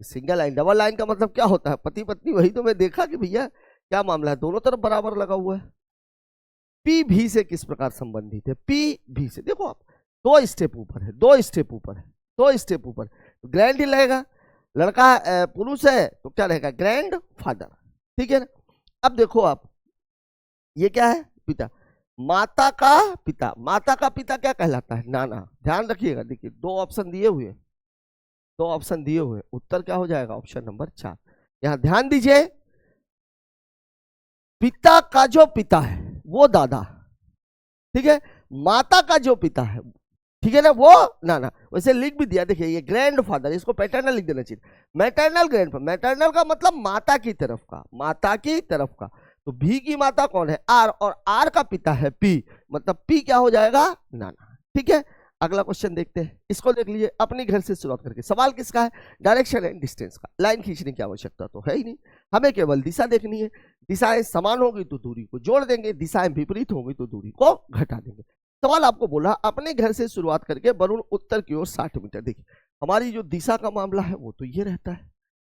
सिंगल लाइन। डबल लाइन का मतलब क्या होता है, पति पत्नी, वही तो मैं देखा कि भैया क्या मामला है, दोनों तरफ बराबर लगा हुआ है। पी भी से किस प्रकार संबंधित है, पी भी से देखो आप 2 स्टेप ऊपर है, 2 स्टेप ऊपर है, 2 स्टेप ऊपर, तो ग्रैंड ही रहेगा, लड़का पुरुष है तो क्या रहेगा, ग्रैंड फादर, ठीक है ना। अब देखो आप ये क्या है, पिता, माता का पिता, माता का पिता क्या कहलाता है, नाना। ध्यान रखिएगा, देखिए 2 ऑप्शन दिए हुए, 2 ऑप्शन दिए हुए, उत्तर क्या हो जाएगा, ऑप्शन नंबर 4। यहां ध्यान दीजिए, पिता का जो पिता है वो दादा, ठीक है, माता का जो पिता है, ठीक है ना, वो नाना। वैसे लिख भी दिया, देखिए ये ग्रैंड फादर, इसको पैटर्नल लिख देना चाहिए, मैटरनल ग्रैंड फादर, मैटरनल का मतलब माता की तरफ का, माता की तरफ का, तो भी की माता कौन है, आर, और आर का पिता है पी, मतलब पी क्या हो जाएगा, नाना, ठीक है। अगला क्वेश्चन देखते हैं, इसको देख लीजिए, अपने घर से शुरुआत करके। सवाल किसका है, डायरेक्शन एंड डिस्टेंस का। लाइन खींचने की आवश्यकता तो है ही नहीं, हमें केवल दिशा देखनी है, दिशाएं समान होगी तो दूरी को जोड़ देंगे, दिशाएं विपरीत होंगी तो दूरी को घटा देंगे। सवाल आपको बोला अपने घर से शुरुआत करके वरुण उत्तर की ओर 60 मीटर। देखिए हमारी जो दिशा का मामला है वो तो ये रहता है,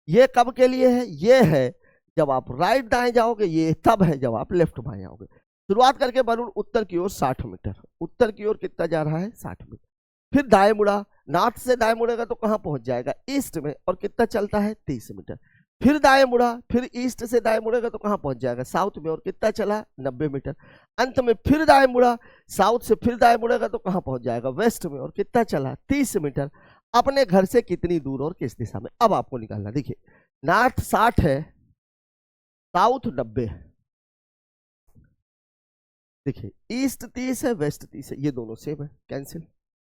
ये कब के लिए है, ये है जब आप राइट दाएं जाओगे, ये तब है जब आप लेफ्ट बाएं जाओगे। शुरुआत करके वरुण उत्तर की ओर 60 मीटर, उत्तर की ओर कितना जा रहा है 60 मीटर। फिर दाएं मुड़ा, नॉर्थ से दाएं मुड़ेगा तो कहां पहुंच जाएगा ईस्ट में, और कितना चलता है 30 मीटर। फिर दाएं मुड़ा, फिर ईस्ट से दाएं मुड़ेगा तो कहां पहुंच जाएगा साउथ में, और कितना चला 90 मीटर। अंत में फिर दाएं मुड़ा, साउथ से फिर दाएं मुड़ेगा तो कहां पहुंच जाएगा वेस्ट में, और कितना चला 30 मीटर। अपने घर से कितनी दूर और किस दिशा में, अब आपको निकालना। देखिए नॉर्थ 60 है, साउथ 90 है, देखिए ईस्ट 30 है, वेस्ट 30 है, ये दोनों सेम है, कैंसिल।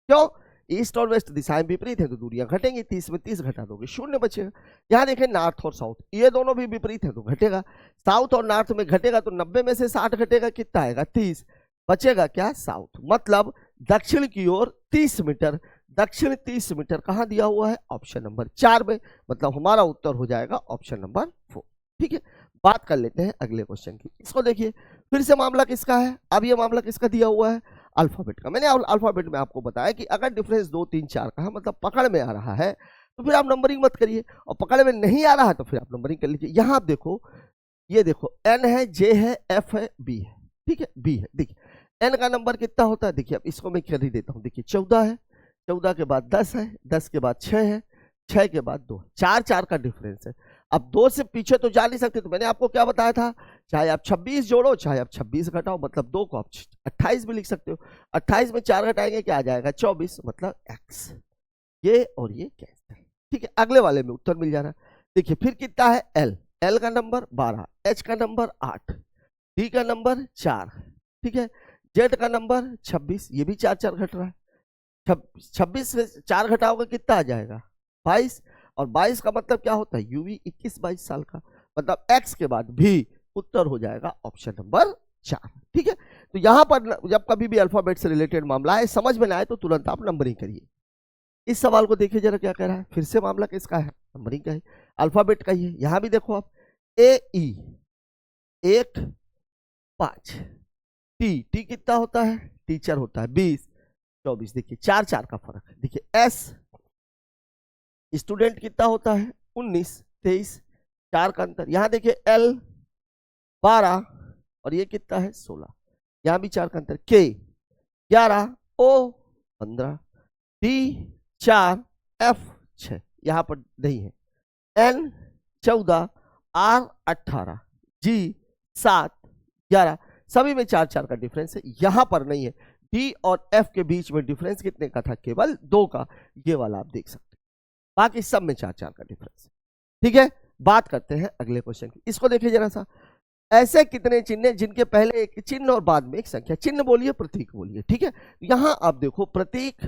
क्यों? ईस्ट और वेस्ट दिशाएं विपरीत है तो दूरियां घटेंगी, 30 में 30 घटा दोगे 0 बचेगा। यहां देखें नॉर्थ और साउथ, ये दोनों भी विपरीत है तो घटेगा, साउथ और नॉर्थ में घटेगा तो 90 में से 60 घटेगा, कितना आएगा 30, बचेगा क्या साउथ। मतलब दक्षिण की ओर 30 मीटर, दक्षिण 30 मीटर कहां दिया हुआ है ऑप्शन नंबर 4 में, मतलब हमारा उत्तर हो जाएगा ऑप्शन नंबर 4। ठीक है, बात कर लेते हैं अगले क्वेश्चन की। इसको देखिए फिर से मामला किसका है, अब ये मामला किसका दिया हुआ है अल्फाबेट का। मैंने अल्फाबेट में आपको बताया कि अगर डिफरेंस 2 3 4 का है, मतलब पकड़ में आ रहा है, तो फिर आप नंबरिंग मत करिए, और पकड़ में नहीं आ रहा है तो फिर आप नंबरिंग कर लीजिए। यहां आप देखो, ये देखो एन है, जे है, एफ है, बी है, ठीक है, बी है। देखिए एन का नंबर कितना होता है, देखिए अब इसको मैं कर ही देता हूं। देखिए 14 है, 14 के बाद 10 है, 10 के बाद 6 है, 6 के बाद 2, 4 4 का डिफरेंस है। अब 2 से पीछे तो जा नहीं सकते, तो मैंने आपको क्या बताया था, चाहे आप 26 जोड़ो चाहे आप 26 घटाओ, मतलब 2 को आप 28 भी लिख सकते हो। 28 में 4 घटाएंगे क्या आ जाएगा 24, मतलब x। ये और ये कैंसिल। ठीक है, अगले वाले में उत्तर मिल जा रहा है। देखिए फिर कितना है l, l का नंबर 12, h का नंबर 8, d का नंबर 4, ठीक है, z का नंबर 26, ये भी 4 4 घट रहा है। 26 से 4 घटाओगे कितना आ जाएगा 22, और 22 का मतलब क्या होता है यूवी 21 22 साल का, मतलब x के बाद भी उत्तर हो जाएगा ऑप्शन नंबर 4। ठीक है, तो यहां पर जब कभी भी अल्फाबेट से रिलेटेड मामला है, समझ में ना आए तो तुरंत आप नंबरिंग करिए। इस सवाल को देखिए जरा क्या कह रहा है, फिर से मामला किसका है नंबरिंग का है, अल्फाबेट का ही है। यहां भी देखो आप ए ई 1 5, टी टी कितना होता है टीचर होता है 20 24, देखिए 4 4 का फर्क है। देखिए एस स्टूडेंट कितना होता है 19 23, 4 का अंतर। यहां देखिए एल 12 और ये कितना है 16, यहां भी 4 का अंतर। के 11, ओ 15, डी 4, एफ 6, यहां पर नहीं है, एन 14, आर 18, जी 7 11, सभी में 4 4 का डिफरेंस है, यहां पर नहीं है। डी और एफ के बीच में डिफरेंस कितने का था केवल 2 का, ये वाला आप देख सकते हैं, बाकी सब में 4 4 का डिफरेंस है। ठीक है, बात करते हैं अगले क्वेश्चन की। इसको देखिए जरा सा, ऐसे कितने चिन्ह जिनके पहले एक चिन्ह और बाद में एक संख्या, चिन्ह बोलिए प्रतीक बोलिए। ठीक है, यहां आप देखो प्रतीक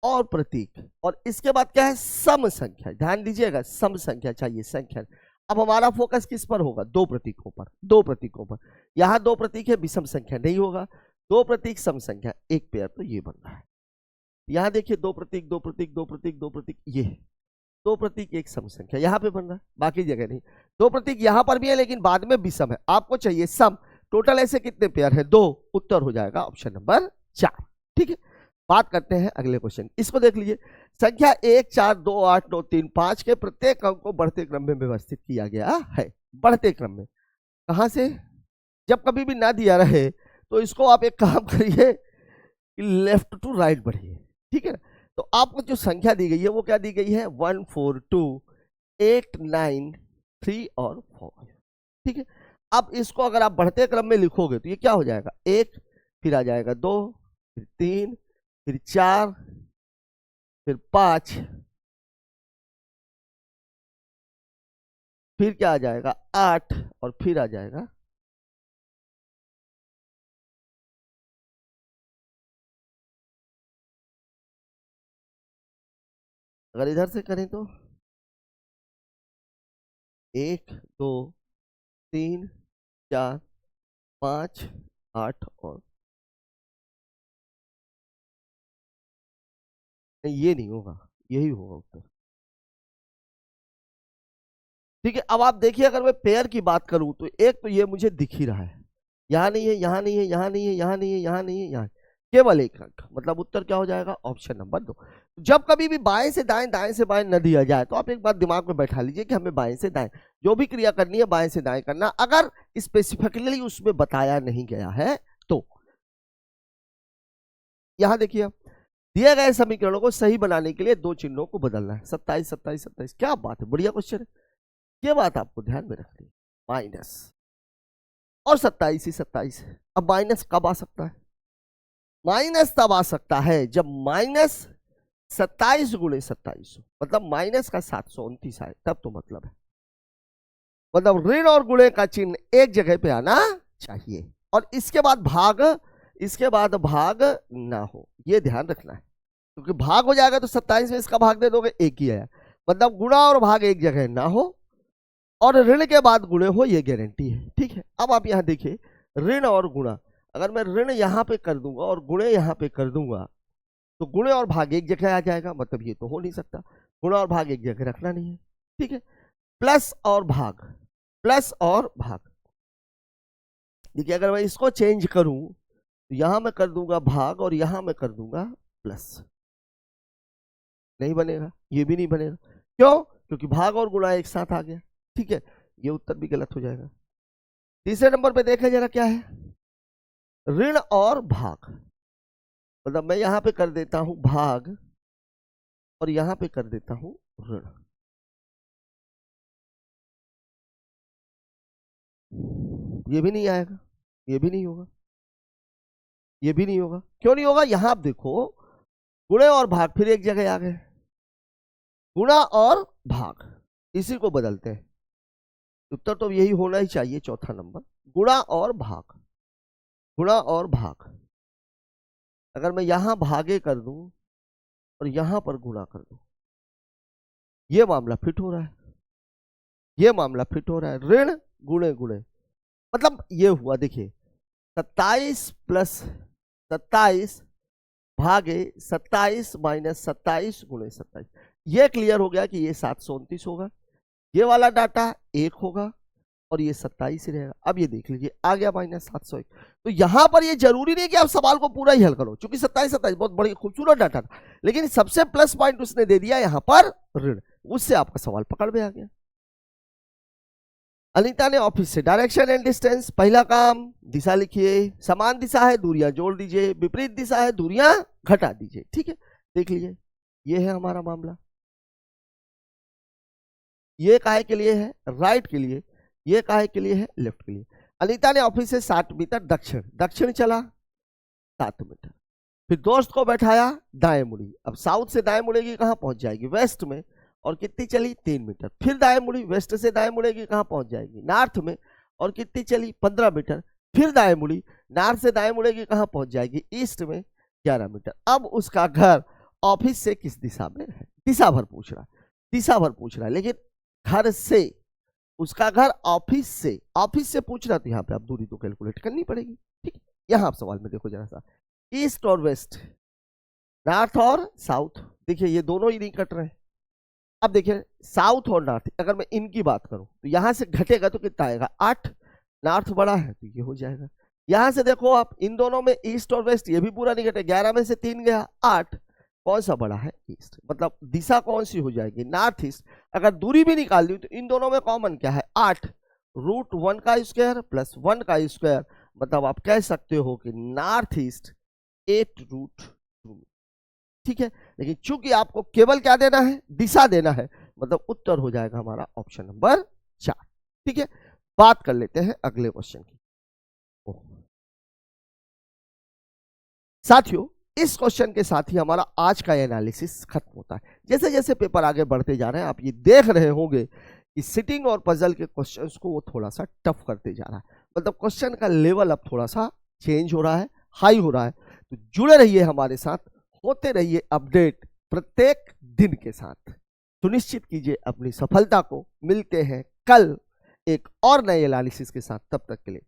और प्रतीक, और इसके बाद क्या है सम संख्या, ध्यान दीजिएगा सम संख्या चाहिए संख्या। अब हमारा फोकस किस पर होगा, 2 प्रतीकों पर, 2 प्रतीकों पर। यहां 2 प्रतीक है, विषम संख्या नहीं होगा, 2 प्रतीक सम संख्या, एक पेयर तो ये बन रहा है। यहां देखिए 2 प्रतीक 2 प्रतीक 2 प्रतीक 2 प्रतीक, ये 2 प्रतीक एक सम संख्या यहां पे बन रहा है, बाकी जगह नहीं। 2 प्रतीक यहां पर भी है लेकिन बाद में विषम है, आपको चाहिए सम। टोटल ऐसे कितने पेयर है 2, उत्तर हो जाएगा ऑप्शन नंबर 4। ठीक है, बात करते हैं अगले क्वेश्चन। इसको देख लीजिए, संख्या 1 4 2 8 9 3 5 के प्रत्येक अंक को बढ़ते क्रम में व्यवस्थित किया गया है। बढ़ते क्रम में कहां से, जब कभी भी ना दिया रहे तो इसको आप एक काम करिए, लेफ्ट टू राइट बढ़िए। ठीक है ना, तो आपको जो संख्या दी गई है वो क्या दी गई है 1 4 2 8 9 3 और 4। ठीक है, अब इसको अगर आप बढ़ते क्रम में लिखोगे तो ये क्या हो जाएगा 1, फिर आ जाएगा 2, फिर 3, फिर 4, फिर 5, फिर क्या आ जाएगा 8, और फिर आ जाएगा अगर इधर से करें तो 1 2 3 4 5 8 और नहीं, ये नहीं होगा, यही होगा उत्तर। ठीक है, अब आप देखिए अगर मैं पेयर की बात करूं तो एक तो ये मुझे दिख ही रहा है, यहां नहीं है, यहां नहीं है, यहां नहीं है, यहां नहीं है, यहां नहीं है, यहां। केवल एक अंक, मतलब उत्तर क्या हो जाएगा, ऑप्शन नंबर 2। जब कभी भी बाएं से दाएं, दाएं से बाएं न दिया जाए तो आप एक बात दिमाग में बैठा लीजिए कि हमें बाएं से दाएं जो भी क्रिया करनी है बाएं से दाएं करना, अगर स्पेसिफिकली उसमें बताया नहीं गया है तो। यहां देखिए, दिए गए समीकरणों को सही बनाने के लिए दो चिन्हों को बदलना है, 27 27 27। क्या बात है, बढ़िया क्वेश्चन है। ये बात आपको ध्यान में रखनी है, माइनस और 27 ही 27 है। अब माइनस कब आ सकता है, माइनस तब आ सकता है जब माइनस 27 गुणे 27 मतलब माइनस का 729 आए, तब तो मतलब है, मतलब ऋण और गुणे का चिन्ह एक जगह पे आना चाहिए और इसके बाद भाग ना हो, ये ध्यान रखना है, क्योंकि भाग हो जाएगा तो 27 में इसका भाग दे दोगे, एक ही आया, मतलब गुणा और भाग एक जगह ना हो और ऋण के बाद गुणे हो, ये गारंटी है। ठीक है, अब आप यहां देखिए, ऋण और गुणा, अगर मैं ऋण यहां पे कर दूंगा और गुणे यहां पे कर दूंगा तो गुणे और भाग एक जगह आ जाएगा, मतलब ये तो हो नहीं सकता, गुणा और भाग एक जगह रखना नहीं है। ठीक है, प्लस और भाग, प्लस और भाग, देखिए अगर मैं इसको चेंज करूं तो यहां मैं कर दूंगा भाग और यहां मैं कर दूंगा प्लस, नहीं बनेगा, ये भी नहीं बनेगा, क्यों, क्योंकि भाग और गुणा एक साथ आ गया। ठीक है, ये उत्तर भी गलत हो जाएगा। तीसरे नंबर पे देखें जरा क्या है, ऋण और भाग, मतलब मैं यहां पे कर देता हूं भाग और यहां पे कर देता हूं ऋण, ये भी नहीं आएगा, ये भी नहीं होगा, ये भी नहीं होगा, क्यों नहीं होगा, यहां आप देखो गुणे और भाग फिर एक जगह आ गए, गुणा और भाग, इसी को बदलते हैं, उत्तर तो यही होना ही चाहिए, चौथा नंबर, गुणा और भाग, गुणा और भाग, अगर मैं यहां भागे कर दूं और यहां पर गुणा कर दूं, ये मामला फिट हो रहा है, ये मामला फिट हो रहा है, ऋण गुणे गुणे, मतलब ये हुआ, देखिए 27 प्लस 27 भागे 27 माइनस 27 गुणे 27, ये क्लियर हो गया कि ये 729 होगा, ये वाला डाटा 1 होगा और ये 27 ही रहेगा। अब ये देख लीजिए आ गया माइनस 701, तो यहां पर ये जरूरी नहीं कि आप सवाल को पूरा ही हल करो, क्योंकि 27 27 बहुत बड़ी खूबसूरत डाटा था, लेकिन सबसे प्लस पॉइंट उसने दे दिया यहां पर ऋण, उससे आपका सवाल पकड़ में आ गया। अनीता ने ऑफिस से डायरेक्शन एंड डिस्टेंस, पहला काम दिशा लिखिए, समान दिशा है दूरियां जोड़ दीजिए, विपरीत दिशा है दूरियां घटा दीजिए। ठीक है, देख लीजिए ये है हमारा मामला, ये काहे के लिए है, राइट के लिए, ये काहे के लिए है, लेफ्ट के लिए। अनीता ने ऑफिस से 60 मीटर दक्षिण, दक्षिण चला 7 मीटर, फिर दोस्त को बैठाया दाएं मुड़ी, अब साउथ से दाएं मुड़ेगी कहां पहुंच जाएगी, वेस्ट में, और कितनी चली 3 मीटर, फिर दाएं मुड़ी, वेस्ट से दाएं मुड़ेगी कहां पहुंच जाएगी, नॉर्थ में, और कितनी चली 15 मीटर, फिर दाएं मुड़ी, नॉर्थ से दाएं मुड़ेगी कहां पहुंच जाएगी, ईस्ट में 11 मीटर। अब उसका घर ऑफिस से किस दिशा में है, दिशा भर पूछ रहा है, दिशा भर पूछ रहा है, लेकिन घर से, उसका घर ऑफिस से पूछ रहा, तो यहाँ पे आप दूरी तो कैलकुलेट करनी पड़ेगी। ठीक है, यहाँ आप सवाल में देखो जरा सा, ईस्ट और वेस्ट, नॉर्थ और साउथ, देखिए ये दोनों ही नहीं कट रहे हैं। अब देखिए साउथ और नॉर्थ, अगर मैं इनकी बात करूं तो यहां से घटेगा तो कितना आएगा 8, नॉर्थ बड़ा है तो ये हो जाएगा, यहां से देखो आप इन दोनों में ईस्ट और वेस्ट, ये भी पूरा नहीं घटे, 11 में से 3 गया 8, कौन सा बड़ा है, ईस्ट, मतलब दिशा कौन सी हो जाएगी, नॉर्थ ईस्ट। अगर दूरी भी निकाल दी तो इन दोनों में कॉमन क्या है 8, √1 का स्क्वायर प्लस 1 का स्क्वायर, मतलब आप कह सकते हो कि नॉर्थ ईस्ट 8√2। ठीक है, लेकिन चूंकि आपको केवल क्या देना है, दिशा देना है, मतलब उत्तर हो जाएगा हमारा ऑप्शन नंबर 4। ठीक है, बात कर लेते हैं अगले क्वेश्चन की। साथियों इस क्वेश्चन के साथ ही हमारा आज का एनालिसिस खत्म होता है। जैसे जैसे पेपर आगे बढ़ते जा रहे हैं, आप ये देख रहे होंगे कि सिटिंग और पजल के क्वेश्चंस को वो थोड़ा सा टफ करते जा रहा है, मतलब क्वेश्चन का लेवल अब थोड़ा सा चेंज हो रहा है, हाई हो रहा है। तो जुड़े रहिए हमारे साथ, होते रहिए अपडेट प्रत्येक दिन के साथ, सुनिश्चित कीजिए अपनी सफलता को। मिलते हैं कल एक और नए एनालिसिस के साथ, तब तक के लिए